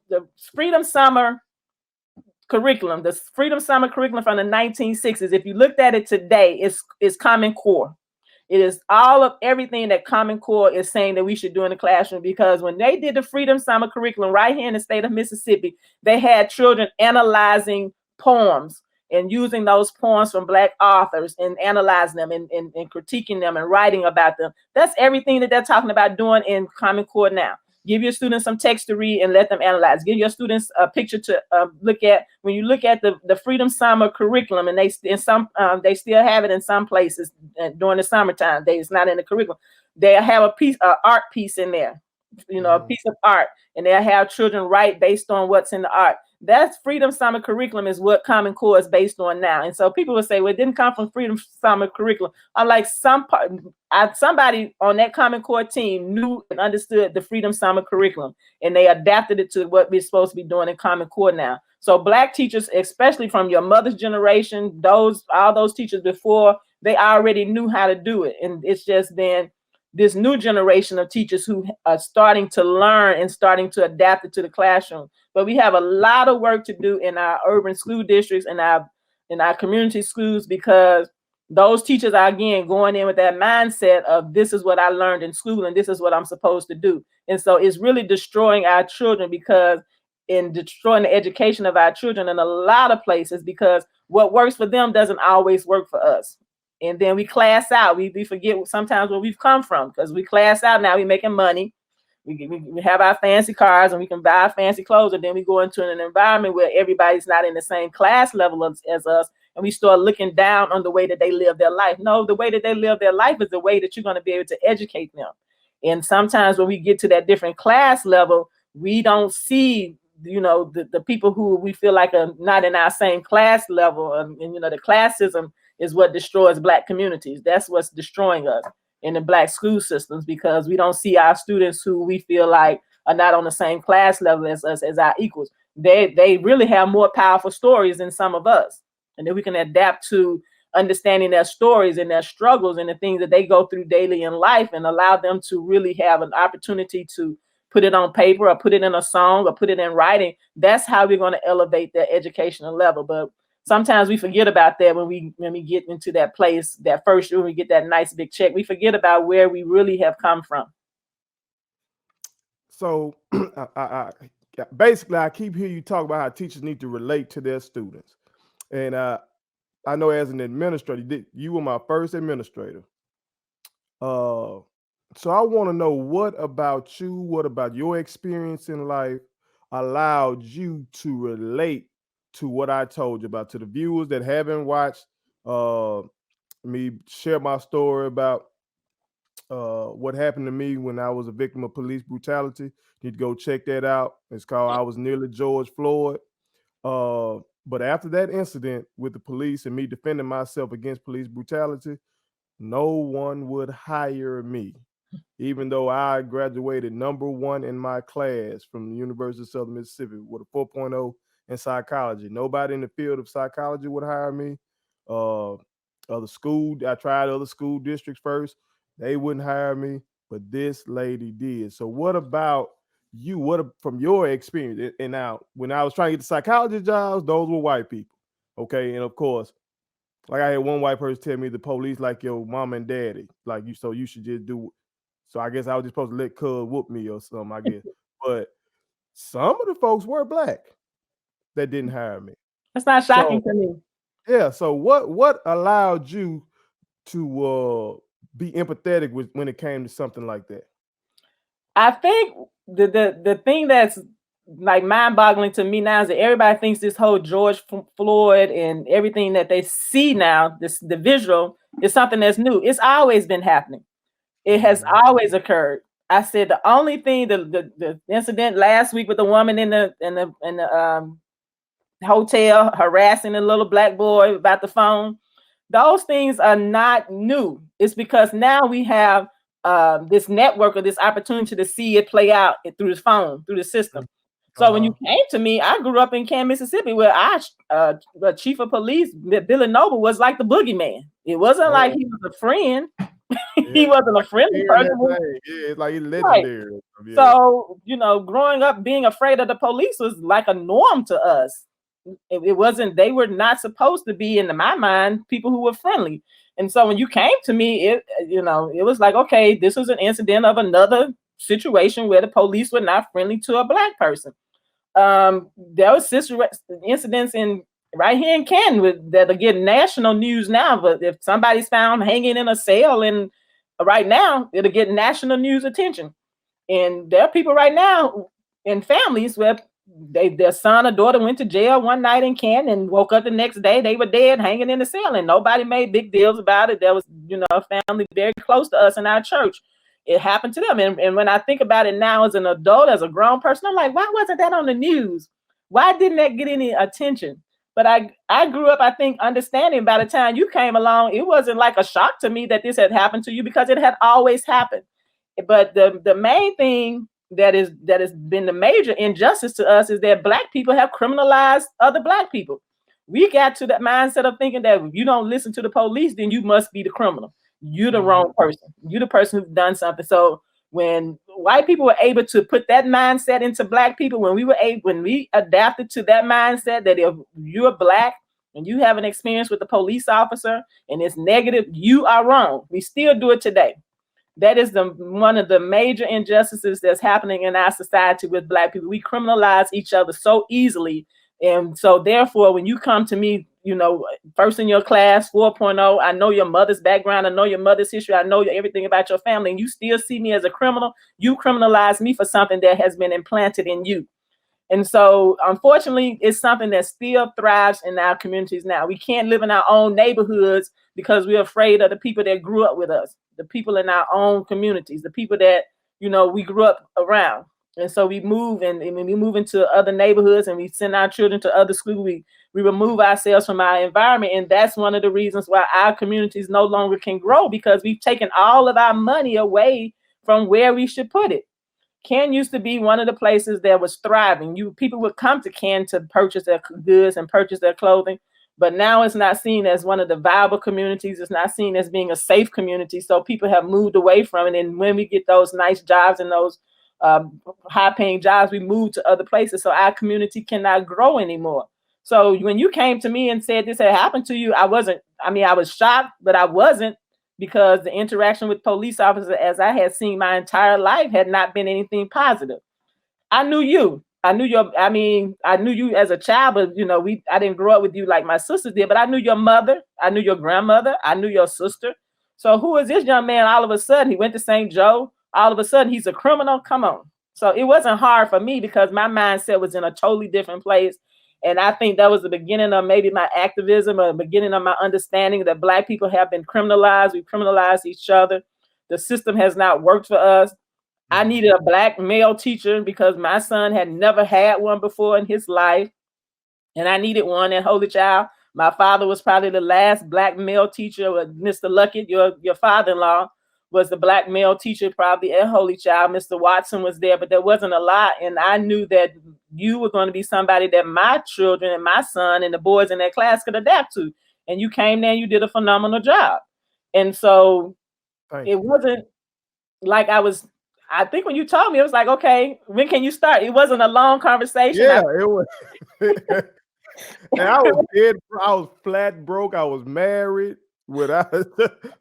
Freedom Summer curriculum, the Freedom Summer curriculum from the 1960s. If you looked at it today, it's Common Core. It is all of everything that Common Core is saying that we should do in the classroom. Because when they did the Freedom Summer curriculum right here in the state of Mississippi, they had children analyzing poems and using those poems from Black authors and analyzing them and critiquing them and writing about them. That's everything that they're talking about doing in Common Core now. Give your students some text to read and let them analyze. Give your students a picture to look at. When you look at the Freedom Summer curriculum, and they still have it in some places during the summertime. It's not in the curriculum. They have an art piece in there, a piece of art, and they'll have children write based on what's in the art. That's Freedom Summer Curriculum is what Common Core is based on now. And so people would say, well, it didn't come from Freedom Summer Curriculum. I'm like, somebody on that Common Core team knew and understood the Freedom Summer Curriculum, and they adapted it to what we're supposed to be doing in Common Core now. So Black teachers, especially from your mother's generation, all those teachers before, they already knew how to do it. And it's just then this new generation of teachers who are starting to learn and starting to adapt it to the classroom. But we have a lot of work to do in our urban school districts and in our community schools, because those teachers are, again, going in with that mindset of, this is what I learned in school and this is what I'm supposed to do. And so it's really destroying our children, because in destroying the education of our children in a lot of places, because what works for them doesn't always work for us. And then we class out. We forget sometimes where we've come from, because we class out now. We're making money. We have our fancy cars and we can buy fancy clothes. And then we go into an environment where everybody's not in the same class level as us. And we start looking down on the way that they live their life. No, the way that they live their life is the way that you're going to be able to educate them. And sometimes when we get to that different class level, we don't see, the people who we feel like are not in our same class level. And the classism is what destroys Black communities. That's what's destroying us in the Black school systems, because we don't see our students who we feel like are not on the same class level as us, as our equals. They really have more powerful stories than some of us. And then we can adapt to understanding their stories and their struggles and the things that they go through daily in life, and allow them to really have an opportunity to put it on paper or put it in a song or put it in writing. That's how we're going to elevate their educational level. But sometimes we forget about that when we get into that place, that first year, when we get that nice big check. We forget about where we really have come from. So I basically, I keep hearing you talk about how teachers need to relate to their students. And I know as an administrator, you were my first administrator. So I want to know, what about you, what about your experience in life allowed you to relate to what I told you about? To the viewers that haven't watched me share my story about what happened to me when I was a victim of police brutality, you need to go check that out. It's called I Was Nearly George Floyd. But after that incident with the police and me defending myself against police brutality, no one would hire me, even though I graduated #1 in my class from the University of Southern Mississippi with a 4.0 in psychology. Nobody in the field of psychology would hire me. I tried other school districts first. They wouldn't hire me, but this lady did. So what about you? From your experience? And now, when I was trying to get the psychology jobs, those were white people. Okay. And of course, like, I had one white person tell me the police like your mom and daddy, like you, so you should just do. So I guess I was just supposed to let cuz whoop me or something, I guess. But some of the folks were Black that didn't hire me. That's not shocking to me. Yeah. So what allowed you to be empathetic when it came to something like that? I think the thing that's like mind-boggling to me now is that everybody thinks this whole George Floyd and everything that they see now, the visual, is something that's new. It's always been happening. It has always occurred. I said the only thing, the incident last week with the woman in the hotel harassing a little Black boy about the phone, those things are not new. It's because now we have this network or this opportunity to see it play out through the phone, through the system. So when you came to me, I grew up in Canton, Mississippi, where the chief of police, Billy Noble, was like the boogeyman. It wasn't like he was a friend. He wasn't a friendly person. Yeah, it's like he's legendary. Right. Yeah. So, growing up, being afraid of the police was like a norm to us. It wasn't, they were not supposed to be, in my mind, people who were friendly. And so when you came to me, it was like, okay, this was an incident of another situation where the police were not friendly to a Black person. There was incidents right here in Canton that are getting national news now. But if somebody's found hanging in a cell, and right now, it'll get national news attention. And there are people right now in families where their son or daughter went to jail one night in Canton and woke up the next day, they were dead, hanging in the cell, and nobody made big deals about it. There was, a family very close to us in our church. It happened to them. And when I think about it now as an adult, as a grown person, I'm like, why wasn't that on the news? Why didn't that get any attention? But I grew up, I think, understanding by the time you came along, it wasn't like a shock to me that this had happened to you because it had always happened. But the main thing that has been the major injustice to us is that Black people have criminalized other Black people. We got to that mindset of thinking that if you don't listen to the police, then you must be the criminal. You're the wrong person. You're the person who's done something. So when white people were able to put that mindset into Black people, when we adapted to that mindset that if you're Black and you have an experience with a police officer and it's negative, you are wrong. We still do it today. That is one of the major injustices that's happening in our society with Black people. We criminalize each other so easily. And so therefore, when you come to me, first in your class, 4.0, I know your mother's background, I know your mother's history, I know everything about your family, and you still see me as a criminal, you criminalize me for something that has been implanted in you. And so, unfortunately, it's something that still thrives in our communities now. We can't live in our own neighborhoods because we're afraid of the people that grew up with us, the people in our own communities, the people that, we grew up around. And so we move and we move into other neighborhoods and we send our children to other schools. We remove ourselves from our environment. And that's one of the reasons why our communities no longer can grow, because we've taken all of our money away from where we should put it. Ken used to be one of the places that was thriving. People would come to Ken to purchase their goods and purchase their clothing, but now it's not seen as one of the viable communities. It's not seen as being a safe community. So people have moved away from it. And when we get those nice jobs and those high-paying jobs, we move to other places. So our community cannot grow anymore. So when you came to me and said this had happened to you, I was shocked, but I wasn't, because the interaction with police officers, as I had seen my entire life, had not been anything positive. I knew you. I knew you as a child, but I didn't grow up with you like my sisters did, but I knew your mother, I knew your grandmother, I knew your sister. So who is this young man? All of a sudden, he went to St. Joe. All of a sudden, he's a criminal. Come on. So it wasn't hard for me because my mindset was in a totally different place. And I think that was the beginning of maybe my activism, or the beginning of my understanding that Black people have been criminalized. We criminalize each other. The system has not worked for us. I needed a Black male teacher because my son had never had one before in his life. And I needed one at Holy Child. My father was probably the last Black male teacher. With Mr. Luckett, your father-in-law, was the Black male teacher probably at Holy Child. Mr. Watson was there, but there wasn't a lot. And I knew that you were going to be somebody that my children and my son and the boys in that class could adapt to. And you came there and you did a phenomenal job. And so it wasn't like I think when you told me, it was like, okay, when can you start? It wasn't a long conversation. Yeah, it was. And I was flat broke. I was married without.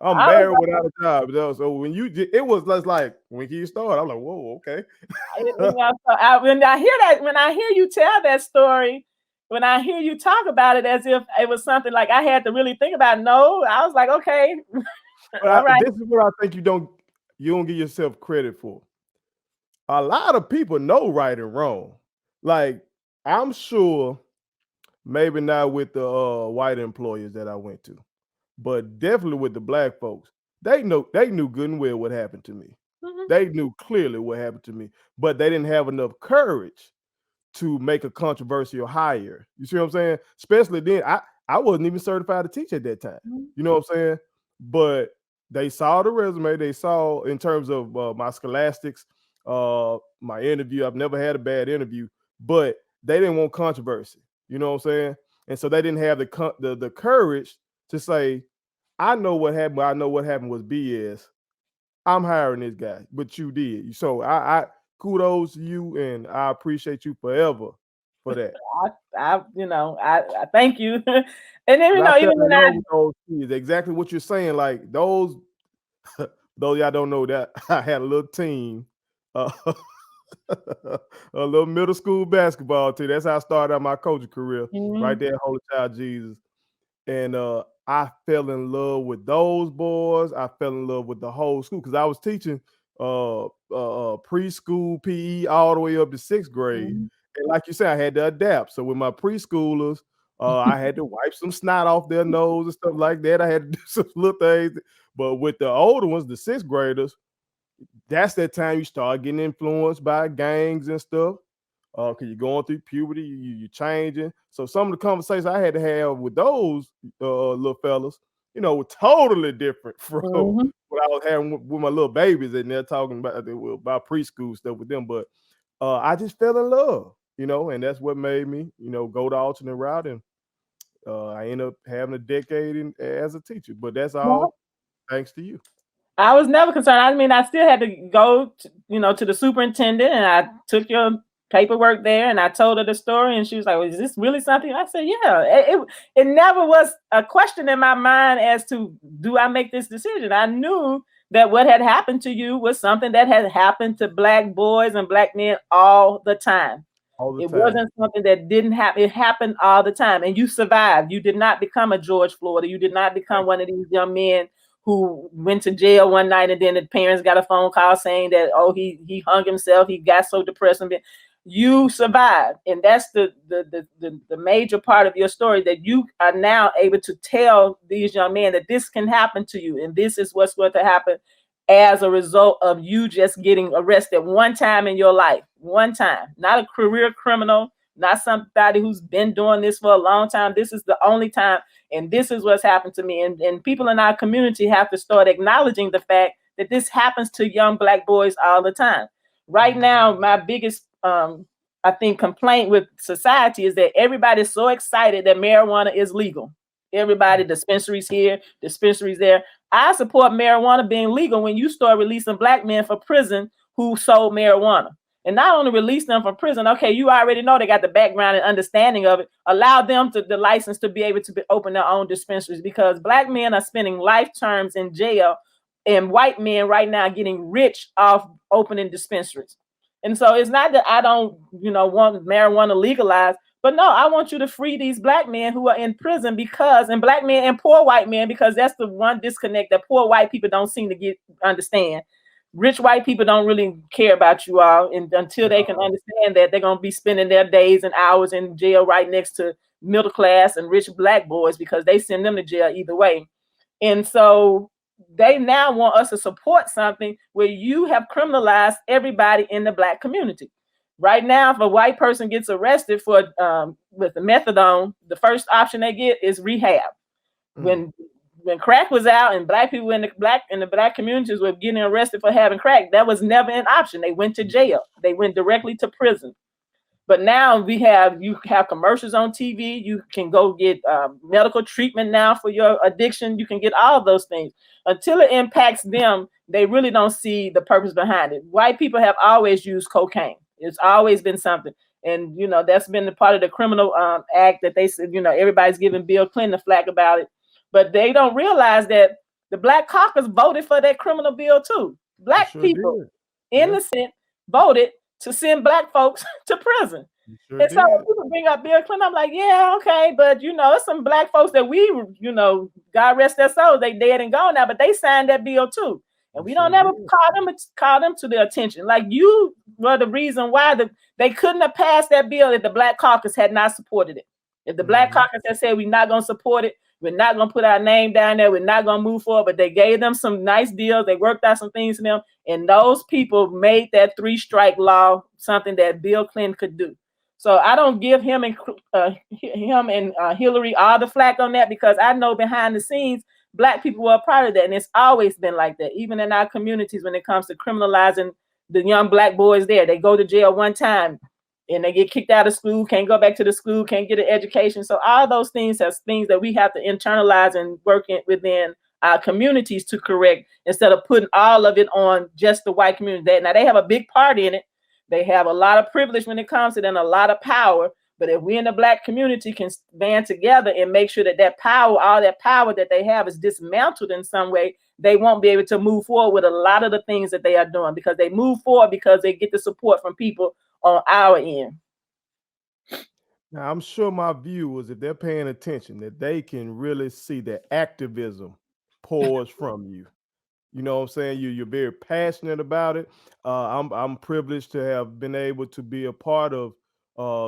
I'm married without a job. So when it was just like, when you started, I'm like, whoa, okay. When I hear you tell that story, when I hear you talk about it as if it was something like I had to really think about. No, I was like, okay. All right. This is what I think you don't give yourself credit for. A lot of people know right and wrong. Like, I'm sure, maybe not with the white employers that I went to, but definitely with the Black folks. They knew good and well what happened to me. Mm-hmm. They knew clearly what happened to me, but they didn't have enough courage to make a controversial hire. You see what I'm saying? Especially then, I wasn't even certified to teach at that time. Mm-hmm. You know what I'm saying? But they saw the resume. They saw in terms of my scholastics, my interview. I've never had a bad interview, but they didn't want controversy. You know what I'm saying? And so they didn't have the courage to say, I know what happened. I know what happened was BS. I'm hiring this guy, but you did. So I kudos to you, and I appreciate you forever for that. I thank you. And then even when those kids, exactly what you're saying, like those y'all don't know that I had a little team, a little middle school basketball team. That's how I started out my coaching career, right there at Holy Child Jesus. And I fell in love with those boys. I fell in love with the whole school because I was teaching preschool PE all the way up to 6th grade. Mm-hmm. And like you said, I had to adapt. So with my preschoolers, I had to wipe some snot off their nose and stuff like that. I had to do some little things. But with the older ones, the 6th graders, that's that time you start getting influenced by gangs and stuff. Cause you're going through puberty, you're changing. So some of the conversations I had to have with those little fellas, were totally different from Mhm. what I was having with my little babies, and they're talking about preschool stuff with them. But I just fell in love, and that's what made me, go the alternate route, and I ended up having a decade as a teacher. But that's all Well, thanks to you. I was never concerned. I mean, I still had to go, to the superintendent, and I took your paperwork there, and I told her the story, and she was like, "Well, is this really something?" I said, "Yeah." It never was a question in my mind as to do I make this decision. I knew that what had happened to you was something that had happened to Black boys and Black men all the time. All the It time. wasn't something that didn't happen. It happened all the time, and you survived. You did not become a George Floyd, or you did not become one of these young men who went to jail one night, and then the parents got a phone call saying that, oh, he hung himself, he got so depressed. And you survived, and that's the major part of your story, that you are now able to tell these young men that this can happen to you, and this is what's going to happen as a result of you just getting arrested one time in your life. One time. Not a career criminal, not somebody who's been doing this for a long time. This is the only time, and this is what's happened to me. And people in our community have to start acknowledging the fact that this happens to young Black boys all the time. Right now, my biggest I think complaint with society is that everybody's so excited that marijuana is legal. Everybody, dispensaries here, dispensaries there. I support marijuana being legal when you start releasing Black men from prison who sold marijuana. And not only release them from prison, okay, you already know they got the background and understanding of it. Allow them the license to be able to open their own dispensaries, because Black men are spending life terms in jail, and white men right now getting rich off opening dispensaries. And so it's not that I don't, want marijuana legalized, but no, I want you to free these Black men who are in prison, and Black men and poor white men, because that's the one disconnect that poor white people don't seem to understand. Rich white people don't really care about you all, and until they can understand that they're going to be spending their days and hours in jail right next to middle class and rich Black boys, because they send them to jail either way. And so they now want us to support something where you have criminalized everybody in the Black community. Right now, if a white person gets arrested for with the methadone, the first option they get is rehab. When crack was out and Black people in the Black communities were getting arrested for having crack, that was never an option. They went to jail. They went directly to prison. But now you have commercials on TV. You can go get medical treatment now for your addiction. You can get all of those things. Until it impacts them, they really don't see the purpose behind it. White people have always used cocaine. It's always been something. And, that's been the part of the criminal act that they said, everybody's giving Bill Clinton a flack about it. But they don't realize that the Black caucus voted for that criminal bill too. Black Sure people, did. innocent, voted to send Black folks to prison. Sure And so when did. people bring up Bill Clinton, I'm like, yeah, okay, but it's some Black folks that we, God rest their souls, they dead and gone now, but they signed that bill too. And we Sure don't ever did. call them to their attention. Like, you were the reason why they couldn't have passed that bill if the Black caucus had not supported it. If the Black caucus had said, we're not going to support it, we're not going to put our name down there, we're not going to move forward, but they gave them some nice deals, they worked out some things for them, and those people made that 3-strike law something that Bill Clinton could do. So I don't give him and Hillary all the flack on that, because I know behind the scenes, Black people were a part of that. And it's always been like that, even in our communities, when it comes to criminalizing the young Black boys there. They go to jail one time and they get kicked out of school, can't go back to the school, can't get an education. So all those things are things that we have to internalize and work within our communities to correct, instead of putting all of it on just the white community. Now, they have a big part in it. They have a lot of privilege when it comes to them, a lot of power. But if we in the Black community can band together and make sure that power, all that power that they have, is dismantled in some way, they won't be able to move forward with a lot of the things that they are doing, because they move forward because they get the support from people on our end. Now, I'm sure my viewers, if they're paying attention, that they can really see that activism pours from you. You know what I'm saying? You're very passionate about it. I'm privileged to have been able to be a part of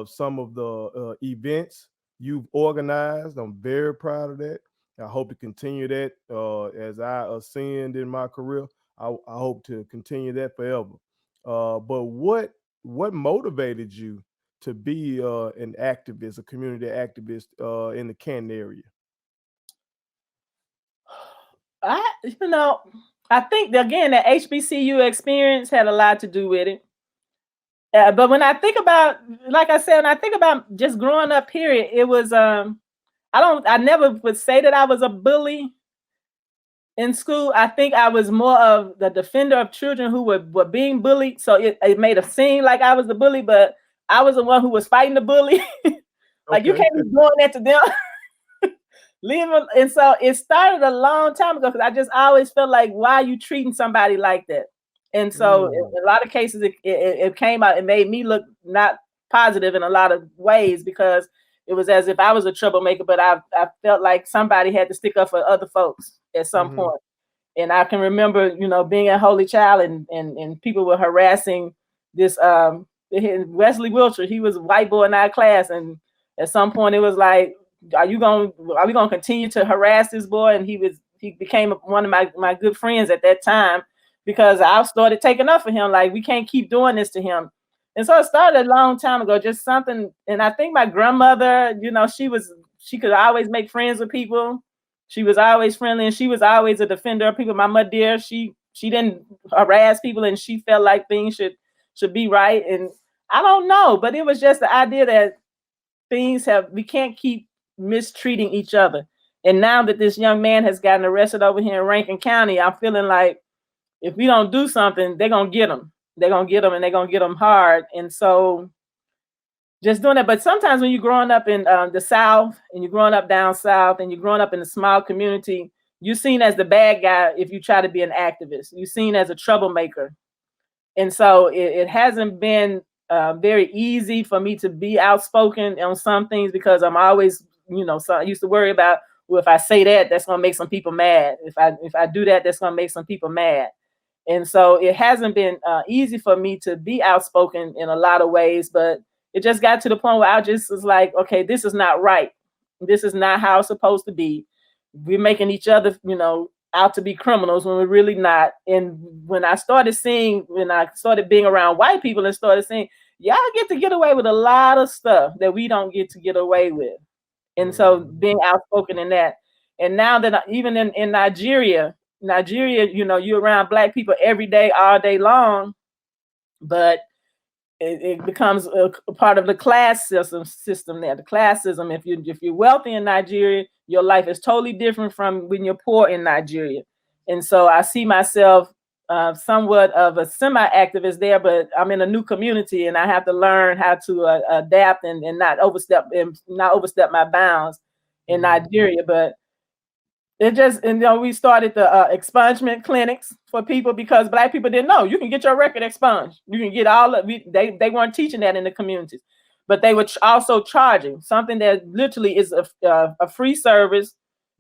some of the events you've organized. I'm very proud of that. I hope to continue that as I ascend in my career. I hope to continue that forever. But what motivated you to be an activist, a community activist in the Canton area? I think that, again, the HBCU experience had a lot to do with it. But when I think about, like I said, when I think about just growing up, period, it was I never would say that I was a bully in school. I think I was more of the defender of children who were being bullied. So it made it seem like I was the bully, but I was the one who was fighting the bully. Like, you Okay. can't be doing that to them. Leave them. And so it started a long time ago, because I just always felt like, why are you treating somebody like that? And so in a lot of cases, it came out, it made me look not positive in a lot of ways, because it was as if I was a troublemaker, but I felt like somebody had to stick up for other folks at some point. And I can remember, being a Holy Child, and people were harassing this Wesley Wiltshire. He was a white boy in our class, and at some point it was like, are we gonna continue to harass this boy? And he became one of my good friends at that time, because I started taking up for him. Like, we can't keep doing this to him. And so it started a long time ago, just something. And I think my grandmother, she could always make friends with people. She was always friendly, and she was always a defender of people. My mother, dear, she didn't harass people, and she felt like things should be right. And I don't know, but it was just the idea that we can't keep mistreating each other. And now that this young man has gotten arrested over here in Rankin County, I'm feeling like, if we don't do something, they're gonna get him. They're gonna get him, and they're gonna get him hard. And so just doing that. But sometimes when you're growing up in the South, and you're growing up down South, and you're growing up in a small community, you're seen as the bad guy if you try to be an activist. You're seen as a troublemaker. And so it hasn't been very easy for me to be outspoken on some things, because I'm always, so I used to worry about, well, if I say that, that's gonna make some people mad. If I do that, that's gonna make some people mad. And so it hasn't been easy for me to be outspoken in a lot of ways, but it just got to the point where I just was like, okay, this is not right. This is not how it's supposed to be. We're making each other, out to be criminals when we're really not. And when I started being around white people and started seeing, y'all get away with a lot of stuff that we don't get to get away with. And so being outspoken in that. And now that even in Nigeria, you're around Black people every day, all day long, but it becomes a part of the class system there. The classism. If you're wealthy in Nigeria, your life is totally different from when you're poor in Nigeria. And so I see myself somewhat of a semi-activist there, but I'm in a new community, and I have to learn how to adapt and not overstep my bounds in Nigeria. But it just, we started the expungement clinics for people, because Black people didn't know you can get your record expunged. You can get all of it. They weren't teaching that in the communities, but they were also charging something that literally is a free service.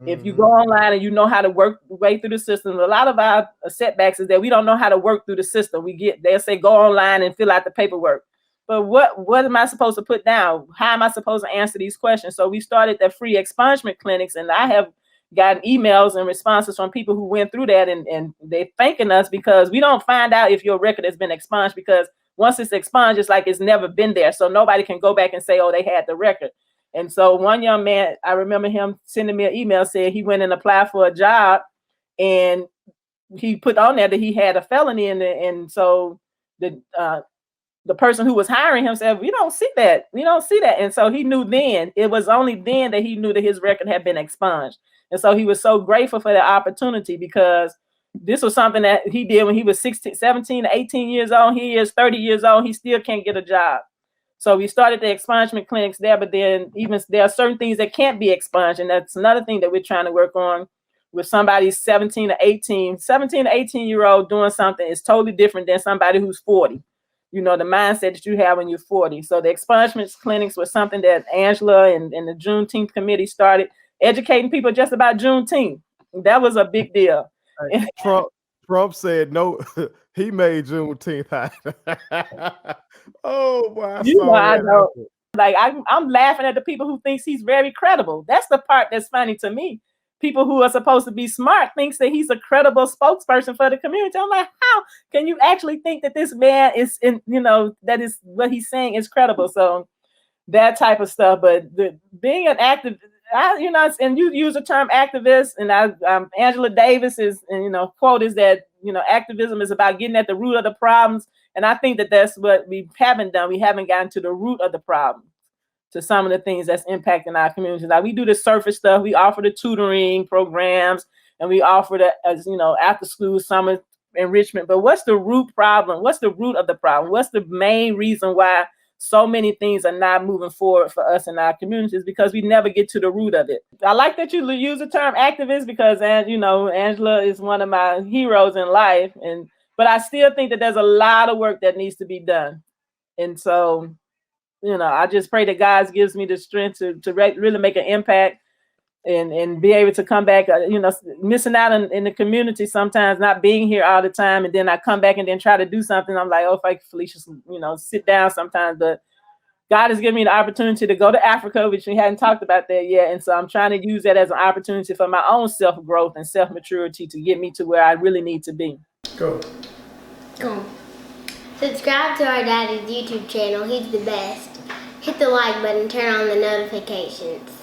If you go online and you know how to work your way through the system. A lot of our setbacks is that we don't know how to work through the system. They'll say go online and fill out the paperwork. But what am I supposed to put down? How am I supposed to answer these questions? So we started the free expungement clinics, and I have gotten emails and responses from people who went through that, and they're thanking us, because we don't find out if your record has been expunged, because once it's expunged, it's like it's never been there. So nobody can go back and say, oh, they had the record. And so one young man, I remember him sending me an email saying he went and applied for a job, and he put on there that he had a felony in there. And so the person who was hiring him said, we don't see that. And so he knew then, it was only then that he knew that his record had been expunged. And so he was so grateful for the opportunity, because this was something that he did when he was 17 to 18 years old. He is 30 years old. He still can't get a job. So we started the expungement clinics there, but then even there are certain things that can't be expunged. And that's another thing that we're trying to work on with somebody 17 to 18 year old doing something is totally different than somebody who's 40. The mindset that you have when you're 40. So the expungement clinics was something that Angela and the Juneteenth committee started educating people just about Juneteenth. That was a big deal. Trump said no. He made Juneteenth. Oh, boy! I know. Like I'm laughing at the people who thinks he's very credible. That's the part that's funny to me. People who are supposed to be smart thinks that he's a credible spokesperson for the community. I'm like, how can you actually think that this man is that is what he's saying is credible? So that type of stuff. But being an active, and you use the term activist, and Angela Davis quote is that, activism is about getting at the root of the problems. And I think that that's what we haven't done. We haven't gotten to the root of the problem, to some of the things that's impacting our communities. Like, we do the surface stuff. We offer the tutoring programs, and we offer the, after school summer enrichment. But what's the root problem? What's the root of the problem? What's the main reason why so many things are not moving forward for us in our communities? Because we never get to the root of it. I like that you use the term activist, because, Angela is one of my heroes in life. But I still think that there's a lot of work that needs to be done. And so, I just pray that God gives me the strength to really make an impact and be able to come back, missing out in the community sometimes, not being here all the time. And then I come back and then try to do something. I'm like, oh, if I could, Felicia, sit down sometimes. But God has given me the opportunity to go to Africa, which we hadn't talked about that yet. And so I'm trying to use that as an opportunity for my own self-growth and self-maturity to get me to where I really need to be. Go. Subscribe to our daddy's YouTube channel. He's the best. Hit the like button, turn on the notifications.